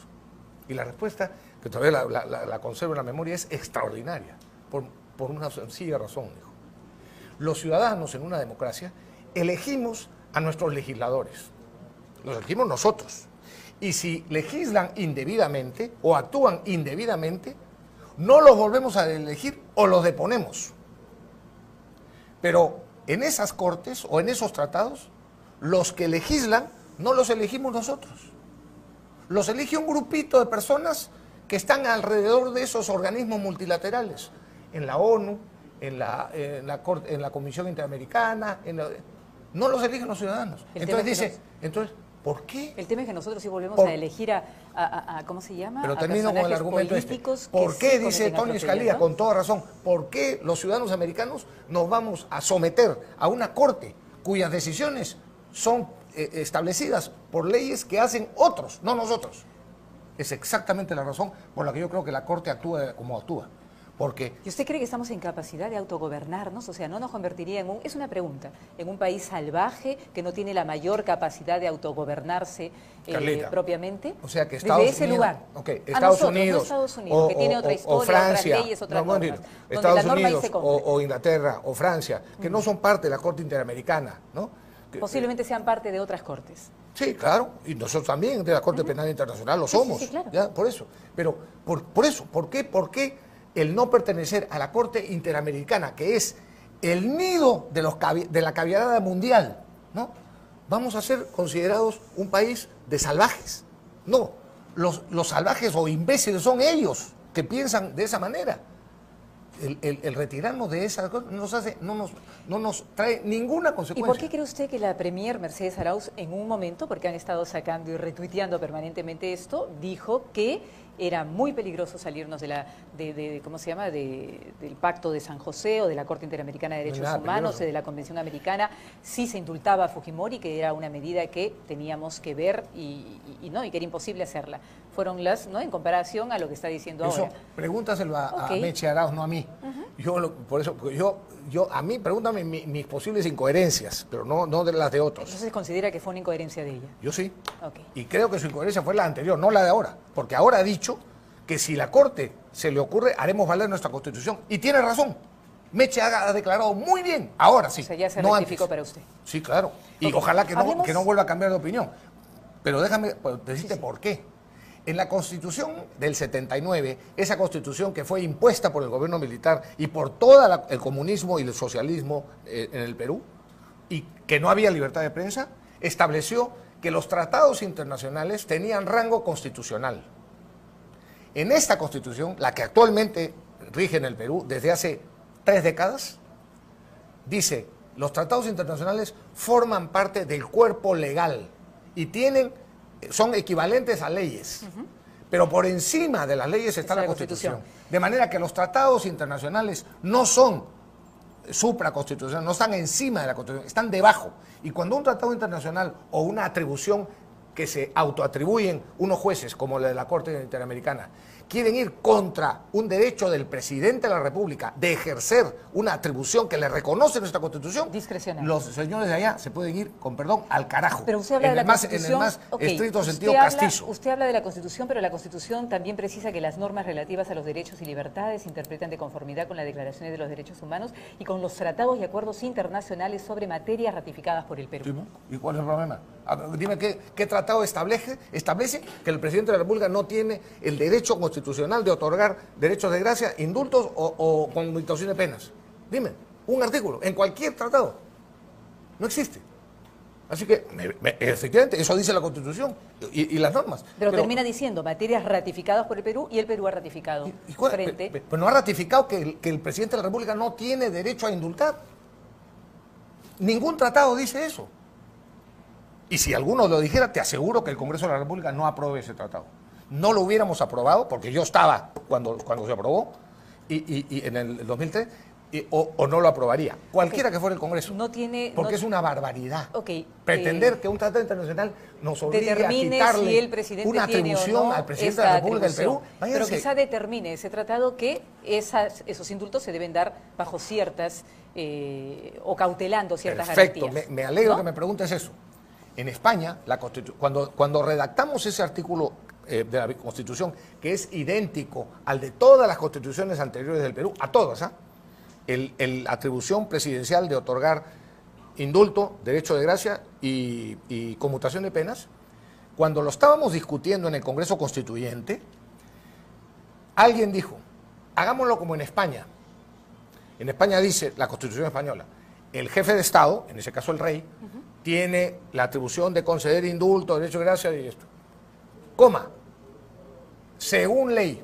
Y la respuesta, que todavía la conservo en la memoria, es extraordinaria, por una sencilla razón, dijo. Los ciudadanos en una democracia elegimos a nuestros legisladores, los elegimos nosotros. Y si legislan indebidamente o actúan indebidamente, no los volvemos a elegir o los deponemos. Pero en esas cortes o en esos tratados, los que legislan no los elegimos nosotros. Los elige un grupito de personas que están alrededor de esos organismos multilaterales, en la ONU, en la Comisión Interamericana, no los eligen los ciudadanos. Entonces ¿por qué? El tema es que nosotros sí volvemos a elegir a ¿cómo se llama? Pero a termino con el personajes argumento políticos ¿Por que qué, sí dice cometen Tony atropellos, Scalia, ¿no? con toda razón, por qué los ciudadanos americanos nos vamos a someter a una corte cuyas decisiones son establecidas por leyes que hacen otros, no nosotros? Es exactamente la razón por la que yo creo que la corte actúa como actúa. Porque ¿Y usted cree que estamos en capacidad de autogobernarnos? O sea, ¿no nos convertiría es una pregunta, en un país salvaje que no tiene la mayor capacidad de autogobernarse propiamente? O sea, que Estados desde ese Unidos, lugar. Okay, Estados Unidos, que tiene otra historia, Francia, otras leyes, otras normas, donde Estados la norma ahí Unidos se cumple. o Inglaterra o Francia, que no son parte de la Corte Interamericana, ¿no? Posiblemente sean parte de otras cortes. Sí, claro, y nosotros también de la Corte Penal Internacional lo somos, sí, claro. ¿ya? Por eso. Pero, por eso, ¿por qué el no pertenecer a la Corte Interamericana, que es el nido de la caviarada mundial, ¿no? Vamos a ser considerados un país de salvajes? No, los salvajes o imbéciles son ellos que piensan de esa manera. El retirarnos de esas cosas no nos trae ninguna consecuencia. ¿Y por qué cree usted que la premier Mercedes Arauz en un momento, porque han estado sacando y retuiteando permanentemente esto, dijo que era muy peligroso salirnos ¿cómo se llama?, del Pacto de San José o de la Corte Interamericana de Derechos Humanos, de la Convención Americana. Sí se indultaba a Fujimori, que era una medida que teníamos que ver y que era imposible hacerla. Fueron las, ¿no?, en comparación a lo que está diciendo eso, ahora. Pregúntaselo a Meche Arauz, no a mí. A mí pregúntame mis posibles incoherencias, pero no de las de otros. Entonces considera que fue una incoherencia de ella. Yo sí. Okay. Y creo que su incoherencia fue la anterior, no la de ahora. Porque ahora ha dicho que si la Corte se le ocurre, haremos valer nuestra Constitución. Y tiene razón. Meche ha declarado muy bien, ahora sí. O sea, ya se no rectificó antes. para usted. Sí, claro. Y ojalá que no vuelva a cambiar de opinión. Pero déjame decirte por qué. En la Constitución del 79, esa Constitución que fue impuesta por el gobierno militar y por todo el comunismo y el socialismo en el Perú, y que no había libertad de prensa, estableció que los tratados internacionales tenían rango constitucional. En esta Constitución, la que actualmente rige en el Perú desde hace 3 décadas, dice: los tratados internacionales forman parte del cuerpo legal y son equivalentes a leyes. Pero por encima de las leyes está la Constitución. De manera que los tratados internacionales no son supraconstitucionales, no están encima de la Constitución, están debajo. Y cuando un tratado internacional o una atribución que se autoatribuyen unos jueces, como la de la Corte Interamericana, quieren ir contra un derecho del presidente de la República de ejercer una atribución que le reconoce nuestra Constitución, discrecional, los señores de allá se pueden ir, con perdón, al carajo. Pero usted habla de la Constitución, en el más estricto sentido castizo. Usted habla de la Constitución, pero la Constitución también precisa que las normas relativas a los derechos y libertades se interpretan de conformidad con las declaraciones de los derechos humanos y con los tratados y acuerdos internacionales sobre materias ratificadas por el Perú. ¿Y cuál es el problema? Dime qué tratado establece que el presidente de la República no tiene el derecho constitucional de otorgar derechos de gracia, indultos o conmutación de penas. Dime, un artículo, en cualquier tratado. No existe. Así que, efectivamente, eso dice la Constitución y las normas. Pero termina diciendo materias ratificadas por el Perú y el Perú ha ratificado frente... Pero no ha ratificado que el presidente de la República no tiene derecho a indultar. Ningún tratado dice eso. Y si alguno lo dijera, te aseguro que el Congreso de la República no apruebe ese tratado. No lo hubiéramos aprobado, porque yo estaba cuando se aprobó, y en el 2003, o no lo aprobaría. Cualquiera que fuera el Congreso. Porque es una barbaridad. Pretender que un tratado internacional nos obligue a quitarle si el presidente una atribución al presidente de la República del Perú. Pero quizá determine ese tratado que esos indultos se deben dar bajo ciertas, o cautelando ciertas garantías. Perfecto, me alegro que me preguntes eso. En España, cuando redactamos ese artículo de la Constitución, que es idéntico al de todas las constituciones anteriores del Perú, a todas, la atribución presidencial de otorgar indulto, derecho de gracia y conmutación de penas, cuando lo estábamos discutiendo en el Congreso Constituyente, alguien dijo: hagámoslo como en España. En España dice la Constitución española: el jefe de Estado, en ese caso el rey, tiene la atribución de conceder indulto, derecho de gracia y esto. Coma. Según ley.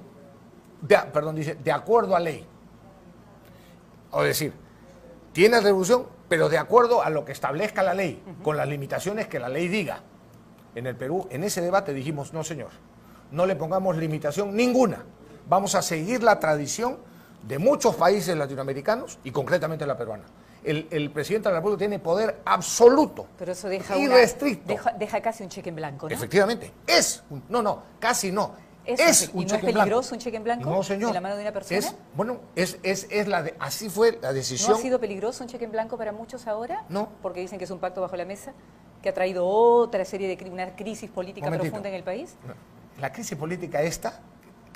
Dice, de acuerdo a ley. O decir, tiene atribución, pero de acuerdo a lo que establezca la ley, con las limitaciones que la ley diga. En el Perú, en ese debate dijimos: no, señor, no le pongamos limitación ninguna. Vamos a seguir la tradición de muchos países latinoamericanos y concretamente la peruana. El presidente de la República tiene poder absoluto, pero eso deja irrestricto. Deja casi un cheque en blanco, ¿no? Efectivamente, casi no. Es un cheque en blanco. ¿Y no es peligroso un cheque en blanco? No, señor. ¿En la mano de una persona? Así fue la decisión. ¿No ha sido peligroso un cheque en blanco para muchos ahora? No. Porque dicen que es un pacto bajo la mesa, que ha traído otra serie de una crisis política profunda en el país. La crisis política esta,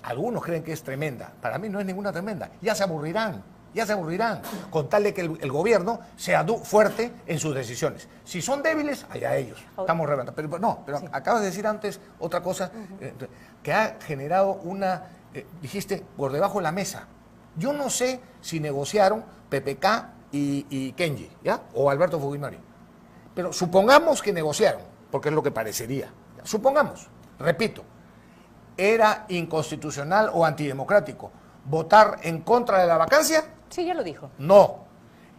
algunos creen que es tremenda. Para mí no es ninguna tremenda. Ya se aburrirán, con tal de que el gobierno sea fuerte en sus decisiones. Si son débiles, allá ellos. Estamos reventando. Pero sí. Acabas de decir antes otra cosa que ha generado dijiste, por debajo de la mesa. Yo no sé si negociaron PPK y Kenji, ¿ya? O Alberto Fujimori. Pero supongamos que negociaron, porque es lo que parecería. Supongamos, repito, era inconstitucional o antidemocrático votar en contra de la vacancia. Sí, ya lo dijo. No.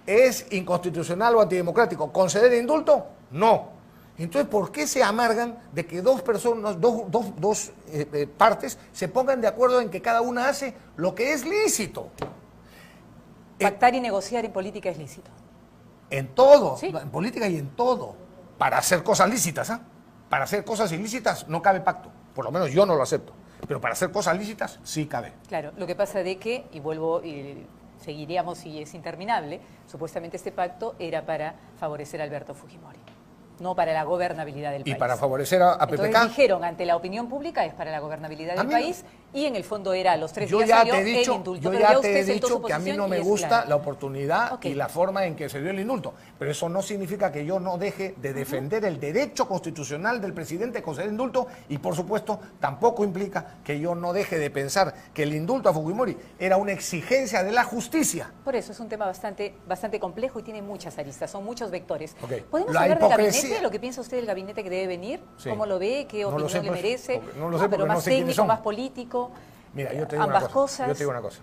¿Es inconstitucional o antidemocrático conceder indulto? No. Entonces, ¿por qué se amargan de que dos personas, dos partes se pongan de acuerdo en que cada una hace lo que es lícito? Pactar y negociar en política es lícito. En todo, Sí. en política y en todo. Para hacer cosas lícitas, ¿ah? Para hacer cosas ilícitas no cabe pacto. Por lo menos yo no lo acepto. Pero para hacer cosas lícitas sí cabe. Claro, lo que pasa de que, y vuelvo, y seguiríamos y es interminable, supuestamente este pacto era para favorecer a Alberto Fujimori, no para la gobernabilidad del Y país. para favorecer a Entonces PPK. dijeron ante la opinión pública es para la gobernabilidad del país y en el fondo era a los 3 Yo días ya salió te he dicho, el indulto. yo Pero ya usted te he sentó su dicho que a mí posición no me y es gusta clara. la oportunidad Ok. y la forma en que se dio el indulto. Pero eso no significa que yo no deje de defender el derecho constitucional del presidente a conceder indulto y, por supuesto, tampoco implica que yo no deje de pensar que el indulto a Fujimori era una exigencia de la justicia. Por eso es un tema bastante complejo y tiene muchas aristas, son muchos vectores. Ok. ¿Podemos La hablar del hipocresía- gabinete? ¿Lo que piensa usted del gabinete que debe venir? Sí. ¿Cómo lo ve? ¿Qué No lo opinión sé, le pues, merece? porque no lo sé pero porque no más sé quiénes técnico, son. más político. Mira, yo te digo ambas una cosa. cosas. Yo te digo una cosa.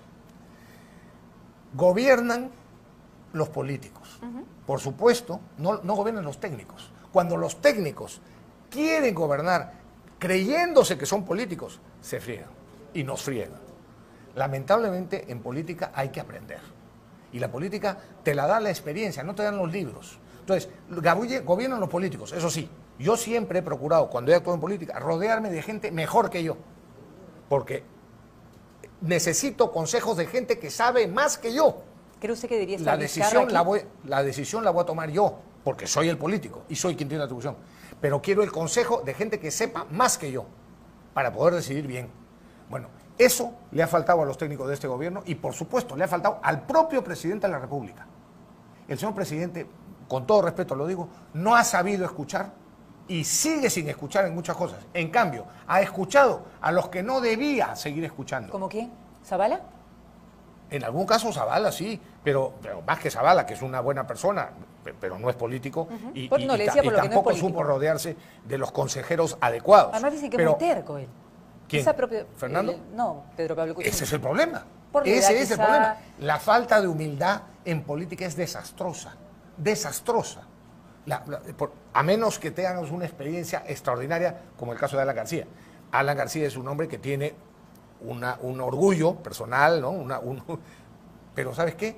Gobiernan los políticos. Por supuesto, no gobiernan los técnicos. Cuando los técnicos quieren gobernar creyéndose que son políticos, se friegan y nos friegan. Lamentablemente, en política hay que aprender. Y la política te la da la experiencia, no te dan los libros. Entonces, gobiernan los políticos, eso sí. Yo siempre he procurado, cuando he actuado en política, rodearme de gente mejor que yo. Porque necesito consejos de gente que sabe más que yo. ¿Cree usted que debería estar La Vizcarra decisión aquí? la decisión la voy a tomar yo, porque soy el político y soy quien tiene la atribución. Pero quiero el consejo de gente que sepa más que yo, para poder decidir bien. Bueno, eso le ha faltado a los técnicos de este gobierno y, por supuesto, le ha faltado al propio presidente de la República. El señor presidente, con todo respeto lo digo, no ha sabido escuchar y sigue sin escuchar en muchas cosas. En cambio, ha escuchado a los que no debía seguir escuchando. ¿Cómo quién? ¿Zavala? En algún caso Zavala sí, pero más que Zavala, que es una buena persona, pero no es político, y, No, le decía por lo que no es tampoco político. supo rodearse de los consejeros adecuados. Además dice que Pero es muy terco él. ¿quién? ¿Fernando? No, Pedro Pablo Kuczynski. ese es el problema. Por la edad, Ese es el quizá. problema. La falta de humildad en política es desastrosa, desastrosa. A menos que tengas una experiencia extraordinaria, como el caso de Alan García. Alan García es un hombre que tiene un orgullo personal, ¿no? Pero ¿sabes qué?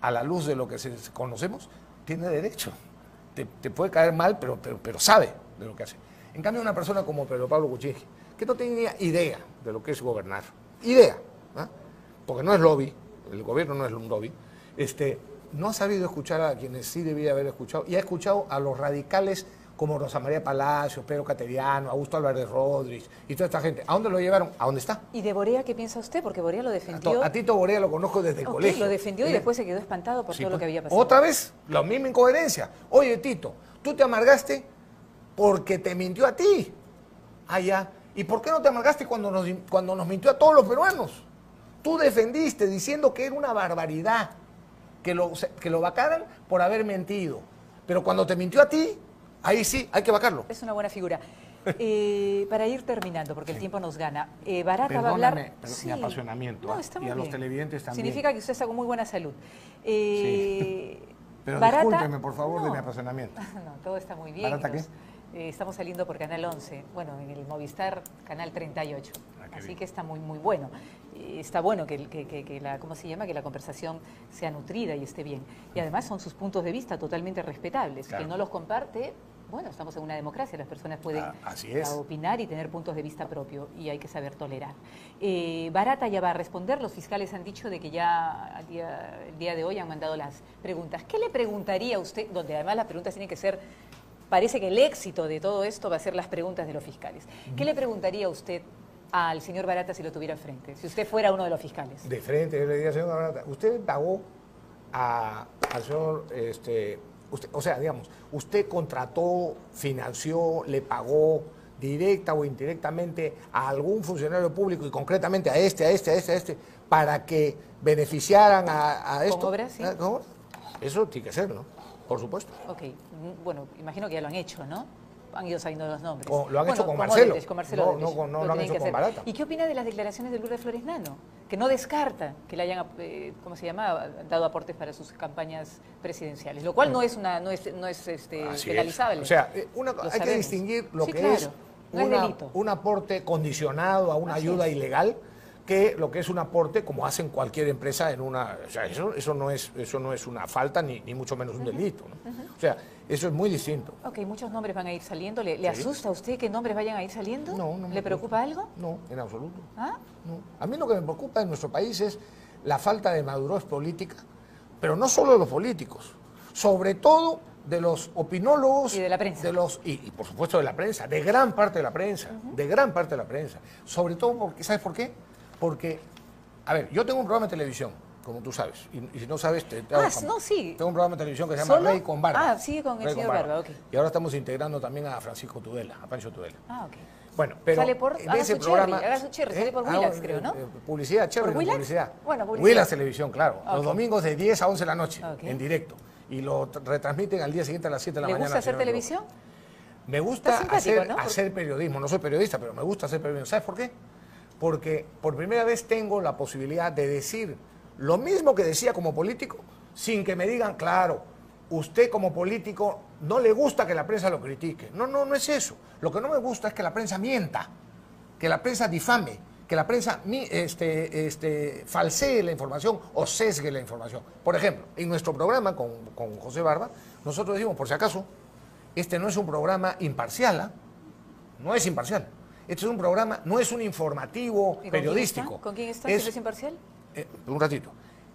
A la luz de lo que conocemos, tiene derecho. Te puede caer mal, pero sabe de lo que hace. En cambio, una persona como Pedro Pablo Kuczynski, que no tenía idea de lo que es gobernar, idea, ¿no? Porque no es lobby, el gobierno no es un lobby, no ha sabido escuchar a quienes sí debía haber escuchado, y ha escuchado a los radicales como Rosa María Palacios, Pedro Cateriano, Augusto Álvarez Rodríguez y toda esta gente. ¿A dónde lo llevaron? ¿A dónde está? ¿Y de Borea qué piensa usted? Porque Borea lo defendió. A Tito Borea lo conozco desde el Ok, colegio. lo defendió y Mira, después se quedó espantado por sí, todo lo pues, que había pasado. Otra vez, la misma incoherencia. Oye, Tito, tú te amargaste porque te mintió a ti. Ah, ya. ¿Y por qué no te amargaste cuando nos mintió a todos los peruanos? Tú defendiste diciendo que era una barbaridad que lo vacaran por haber mentido. Pero cuando te mintió a ti, ahí sí, hay que vacarlo. Es una buena figura. Para ir terminando, porque el tiempo nos gana. Barata va a Perdóname, hablar... mi apasionamiento, No, está y muy a los bien. televidentes también. Significa que usted está con muy buena salud. Pero Barata- discúlpeme, por favor, de No. mi apasionamiento. No, todo está muy bien. ¿Barata qué? Estamos saliendo por Canal 11, bueno, en el Movistar, Canal 38. Qué Así bien. que está muy, muy bueno. Está bueno que la, ¿cómo se llama? Que la conversación sea nutrida y esté bien. Y además son sus puntos de vista totalmente respetables. Claro. Quien no los comparte, bueno, estamos en una democracia, las personas pueden Así es. opinar y tener puntos de vista propio y hay que saber tolerar. Barata ya va a responder, los fiscales han dicho de que ya el día de hoy han mandado las preguntas. ¿Qué le preguntaría a usted? Donde además las preguntas tienen que ser, parece que el éxito de todo esto va a ser las preguntas de los fiscales. ¿Qué le preguntaría a usted al señor Barata si lo tuviera enfrente, si usted fuera uno de los fiscales? De frente, yo le diría, señor Barata, usted pagó al señor, usted, o sea, digamos, usted contrató, financió, le pagó directa o indirectamente a algún funcionario público y concretamente a este, para que beneficiaran a esto. ¿Con obras, sí? ¿Cómo? Eso tiene que ser, ¿no? Por supuesto. Ok, bueno, imagino que ya lo han hecho, ¿no? Han ido saliendo los nombres. Lo han hecho con Con Marcelo. Odebrecht, con Marcelo No Odebrecht. lo han tienen hecho que con hacer. Barata. ¿Y qué opina de las declaraciones de Lourdes Flores Nano? que no descarta que le hayan, ¿cómo se llama?, dado aportes para sus campañas presidenciales, lo cual no es penalizable. O sea, hay sabemos. que distinguir lo Sí, que claro, es no es delito. un aporte condicionado a una Así ayuda es. ilegal, que lo que es un aporte como hacen cualquier empresa en una... O sea, eso no es una falta ni mucho menos un delito, ¿no? O sea, eso es muy distinto. Ok, muchos nombres van a ir saliendo. ¿Le asusta a usted que nombres vayan a ir saliendo? No, no me ¿Le preocupa algo? No, en absoluto. ¿Ah? No. A mí lo que me preocupa en nuestro país es la falta de madurez política, pero no solo de los políticos, sobre todo de los opinólogos Y de la prensa. Y por supuesto de la prensa, de gran parte de la prensa, de gran parte de la prensa. Sobre todo porque, ¿sabes por qué? Porque, a ver, yo tengo un programa de televisión, como tú sabes, y si no sabes, No, sí. Tengo un programa de televisión que se llama ¿Solo? Rey con Barba. Ah, sigue con el Rey señor Barba, ok. Y ahora estamos integrando también a Francisco Tudela, a Pancho Tudela. Ah, ok. Bueno, pero Sale por, en haga ese su programa... cherry, haga su cherry, sale por Willax, creo, ¿no? Publicidad, cherry, ¿Por no Willax? publicidad. Bueno, publicidad. Willax Televisión, claro. Ok. Los domingos de 10 a 11 de la noche, Ok. en directo. Y lo retransmiten al día siguiente a las 7 de la ¿Le mañana. gusta hacer si no me equivoco. televisión? Me gusta Está simpático, hacer, ¿no? hacer periodismo. No soy periodista, pero me gusta hacer periodismo. ¿Sabes por qué? Porque por primera vez tengo la posibilidad de decir lo mismo que decía como político, sin que me digan, claro, usted como político no le gusta que la prensa lo critique. No, no, no es eso. Lo que no me gusta es que la prensa mienta, que la prensa difame, que la prensa falsee la información o sesgue la información. Por ejemplo, en nuestro programa con José Barba, nosotros decimos, por si acaso, este no es un programa imparcial, ¿ah? No es imparcial. Este es un programa, no es un informativo ¿Y periodístico. ¿Con quién está? ¿Si no es imparcial? Un ratito.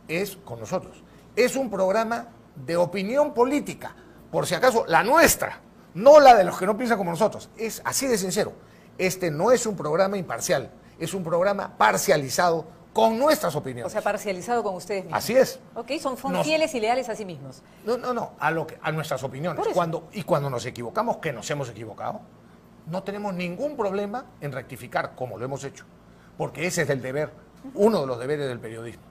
Es con nosotros. Es un programa de opinión política, por si acaso, la nuestra, no la de los que no piensan como nosotros. Es así de sincero. Este no es un programa imparcial, es un programa parcializado con nuestras opiniones. O sea, parcializado con ustedes mismos. Así es. Ok, son fieles y leales a sí mismos. No, a nuestras opiniones. Cuando nos equivocamos, que nos hemos equivocado, no tenemos ningún problema en rectificar como lo hemos hecho, porque ese es el deber, uno de los deberes del periodismo.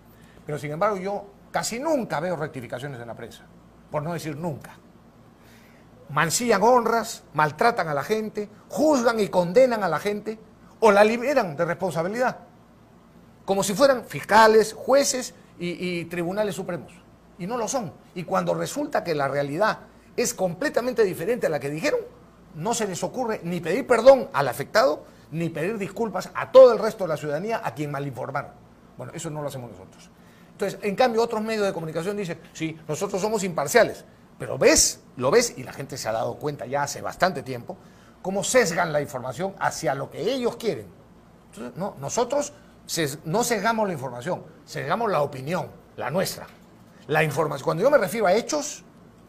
Pero sin embargo yo casi nunca veo rectificaciones en la prensa, por no decir nunca. Mancillan honras, maltratan a la gente, juzgan y condenan a la gente o la liberan de responsabilidad, como si fueran fiscales, jueces y tribunales supremos. Y no lo son. Y cuando resulta que la realidad es completamente diferente a la que dijeron, no se les ocurre ni pedir perdón al afectado, ni pedir disculpas a todo el resto de la ciudadanía a quien malinformaron. Bueno, eso no lo hacemos nosotros. Entonces, en cambio, otros medios de comunicación dicen, sí, nosotros somos imparciales, pero lo ves, y la gente se ha dado cuenta ya hace bastante tiempo, cómo sesgan la información hacia lo que ellos quieren. Entonces, no, nosotros no sesgamos la información, sesgamos la opinión, la nuestra. La información. Cuando yo me refiero a hechos,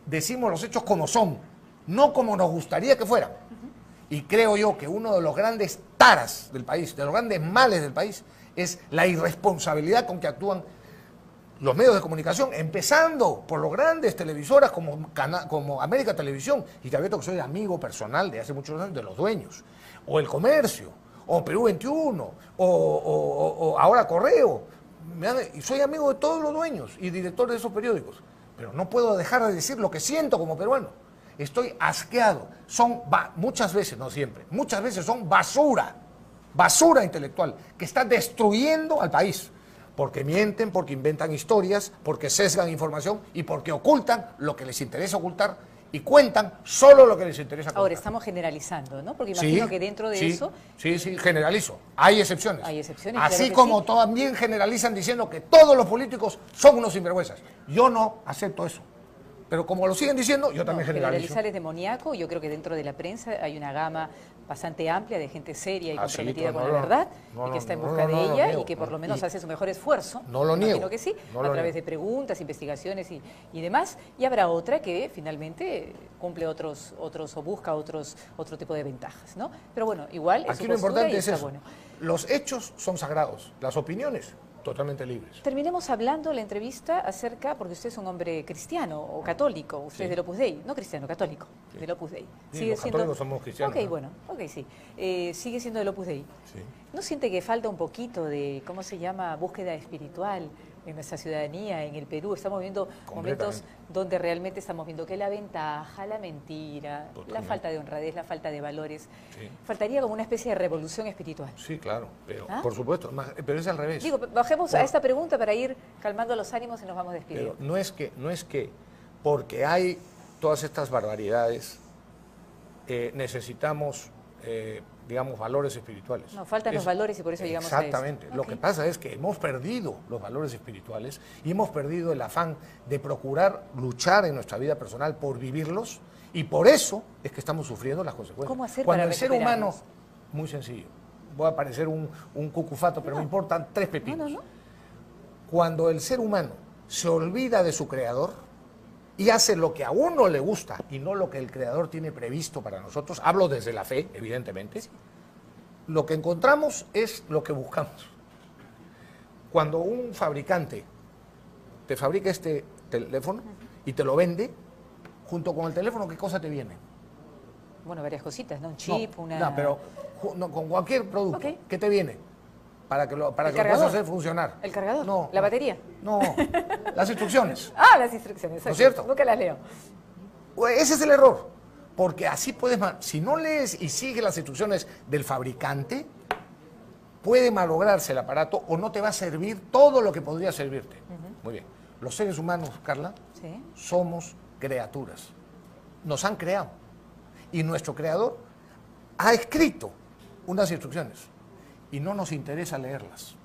decimos los hechos como son, no como nos gustaría que fueran. Y creo yo que uno de los grandes taras del país, de los grandes males del país, es la irresponsabilidad con que actúan los medios de comunicación, empezando por los grandes televisoras como América Televisión, y te advierto que soy amigo personal de hace muchos años de los dueños, o El Comercio, o Perú 21, o ahora Correo. Y soy amigo de todos los dueños y directores de esos periódicos, pero no puedo dejar de decir lo que siento como peruano. Estoy asqueado. Muchas veces, no siempre, muchas veces son basura intelectual que está destruyendo al país. Porque mienten, porque inventan historias, porque sesgan información y porque ocultan lo que les interesa ocultar y cuentan solo lo que les interesa contar. Ahora, estamos generalizando, ¿no? Porque imagino que dentro de eso... Sí, generalizo. Hay excepciones. Hay excepciones, Así claro que como sí. también generalizan diciendo que todos los políticos son unos sinvergüenzas. Yo no acepto eso. Pero como lo siguen diciendo, yo también generalizo. Generalizar es demoníaco. Yo creo que dentro de la prensa hay una gama bastante amplia de gente seria y comprometida con la verdad y que está en busca de ella y que por lo menos hace su mejor esfuerzo. No lo niego. Imagino que sí, a través de preguntas, investigaciones y demás. Y habrá otra que finalmente cumple otro busca otro tipo de ventajas, ¿no? Pero bueno, igual es aquí su lo postura importante y es está eso. bueno. Los hechos son sagrados, las opiniones totalmente libres. Terminemos hablando la entrevista acerca, porque usted es un hombre cristiano o católico, usted es del Opus Dei, no cristiano, católico, del Opus Dei. Sí, los católicos somos cristianos. Ok, ¿no? bueno, ok, sí. Sigue siendo del Opus Dei. Sí. ¿No siente que falta un poquito de, ¿cómo se llama?, búsqueda espiritual en nuestra ciudadanía, en el Perú. Estamos viendo momentos donde realmente estamos viendo que la ventaja, la mentira, la falta de honradez, la falta de valores, faltaría como una especie de revolución espiritual. Sí, claro, pero por supuesto, pero es al revés. Digo, bajemos a esta pregunta para ir calmando los ánimos y nos vamos despidiendo. Pero no es que porque hay todas estas barbaridades necesitamos, digamos, valores espirituales. No, faltan los valores y por eso llegamos a eso. Exactamente. Lo que pasa es que hemos perdido los valores espirituales y hemos perdido el afán de procurar luchar en nuestra vida personal por vivirlos, y por eso es que estamos sufriendo las consecuencias. ¿Cómo hacer Cuando para el ser humano, recuperarnos? muy sencillo, voy a parecer un cucufato, pero me importan 3 pepinos. Cuando el ser humano se olvida de su creador y hace lo que a uno le gusta y no lo que el creador tiene previsto para nosotros, hablo desde la fe, evidentemente, lo que encontramos es lo que buscamos. Cuando un fabricante te fabrica este teléfono y te lo vende, junto con el teléfono, ¿qué cosa te viene? Bueno, varias cositas, ¿no? Un chip, No, pero con cualquier producto, ¿qué te viene? Para que lo puedas hacer funcionar. ¿El cargador? No. ¿La batería? No, las instrucciones. Las instrucciones. ¿No es cierto? Nunca las leo. Ese es el error, porque así puedes, si no lees y sigues las instrucciones del fabricante, puede malograrse el aparato o no te va a servir todo lo que podría servirte. Muy bien. Los seres humanos, Carla, somos criaturas. Nos han creado. Y nuestro creador ha escrito unas instrucciones y no nos interesa leerlas.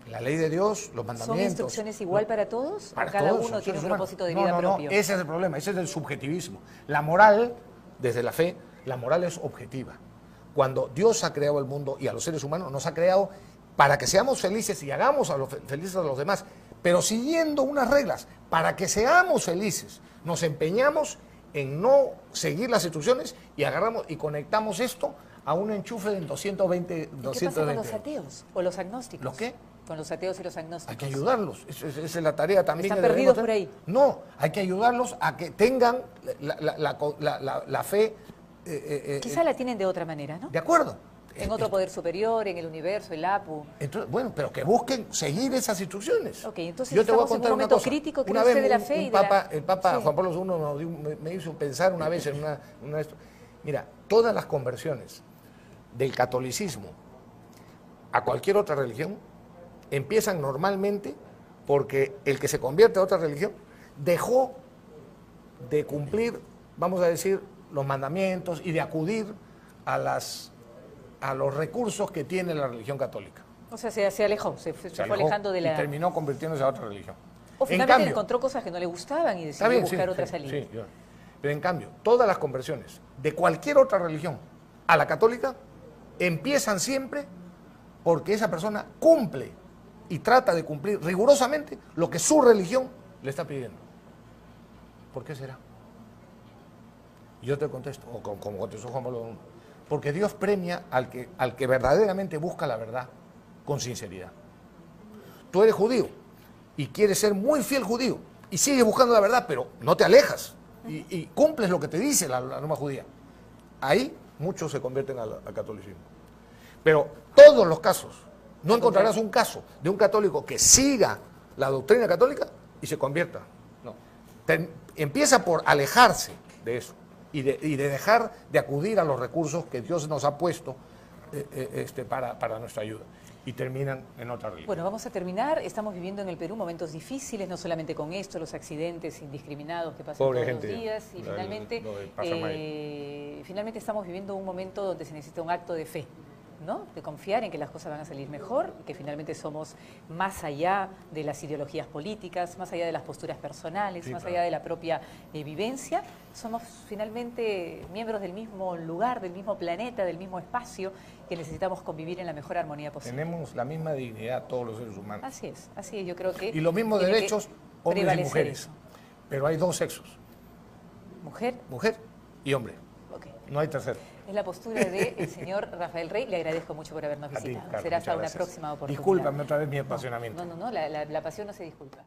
La ley de Dios, los mandamientos... ¿Son instrucciones igual para todos? Para ¿O cada todos, uno tiene un humanos. propósito de vida propio? No, ese es el problema, ese es el subjetivismo. La moral, desde la fe, la moral es objetiva. Cuando Dios ha creado el mundo y a los seres humanos, nos ha creado para que seamos felices y hagamos felices a los demás, pero siguiendo unas reglas. Para que seamos felices, nos empeñamos en no seguir las instrucciones y agarramos y conectamos esto a un enchufe de 220. ¿Y qué pasa con los ateos o los agnósticos? ¿Los qué? Con los ateos y los agnósticos. Hay que ayudarlos, esa es la tarea también. ¿Están perdidos por ahí? No, hay que ayudarlos a que tengan la fe. Quizá la tienen de otra manera, ¿no? De acuerdo. En otro poder superior, en el universo, el APU. Entonces, bueno, pero que busquen seguir esas instrucciones. Ok, entonces yo te voy a contar en un momento crítico, ¿cree usted, de la fe? El Papa Juan Pablo II me hizo pensar una vez en una... Mira, todas las conversiones del catolicismo a cualquier otra religión empiezan normalmente porque el que se convierte a otra religión dejó de cumplir, vamos a decir, los mandamientos y de acudir a los recursos que tiene la religión católica. O sea, se alejó, se fue alejando de la... Y terminó convirtiéndose a otra religión. O finalmente encontró cosas que no le gustaban y decidió buscar otra salida. Sí, pero en cambio, todas las conversiones de cualquier otra religión a la católica empiezan siempre porque esa persona cumple y trata de cumplir rigurosamente lo que su religión le está pidiendo. ¿Por qué será? Y yo te contesto, o como contestó Juan Pablo II, porque Dios premia al que verdaderamente busca la verdad con sinceridad. Tú eres judío y quieres ser muy fiel judío y sigues buscando la verdad, pero no te alejas y cumples lo que te dice la norma judía. Ahí muchos se convierten al catolicismo. Pero todos los casos, no encontrarás un caso de un católico que siga la doctrina católica y se convierta. No. Empieza por alejarse de eso y de dejar de acudir a los recursos que Dios nos ha puesto para nuestra ayuda. Y terminan en otra religión. Bueno, vamos a terminar. Estamos viviendo en el Perú momentos difíciles, no solamente con esto, los accidentes indiscriminados que pasan todos los días. Y finalmente estamos viviendo un momento donde se necesita un acto de fe, ¿no? De confiar en que las cosas van a salir mejor y que finalmente somos más allá de las ideologías políticas, más allá de las posturas personales, más allá de la propia vivencia. Somos finalmente miembros del mismo lugar, del mismo planeta, del mismo espacio, que necesitamos convivir en la mejor armonía posible. Tenemos la misma dignidad todos los seres humanos. Así es, yo creo que... Y los mismos derechos, hombres y mujeres. Eso. Pero hay dos sexos. ¿Mujer? Mujer y hombre. Okay. No hay tercero. Es la postura del señor Rafael Rey. Le agradezco mucho por habernos visitado. Carlos, será hasta una próxima oportunidad. Discúlpame otra vez mi apasionamiento. No, la pasión no se disculpa.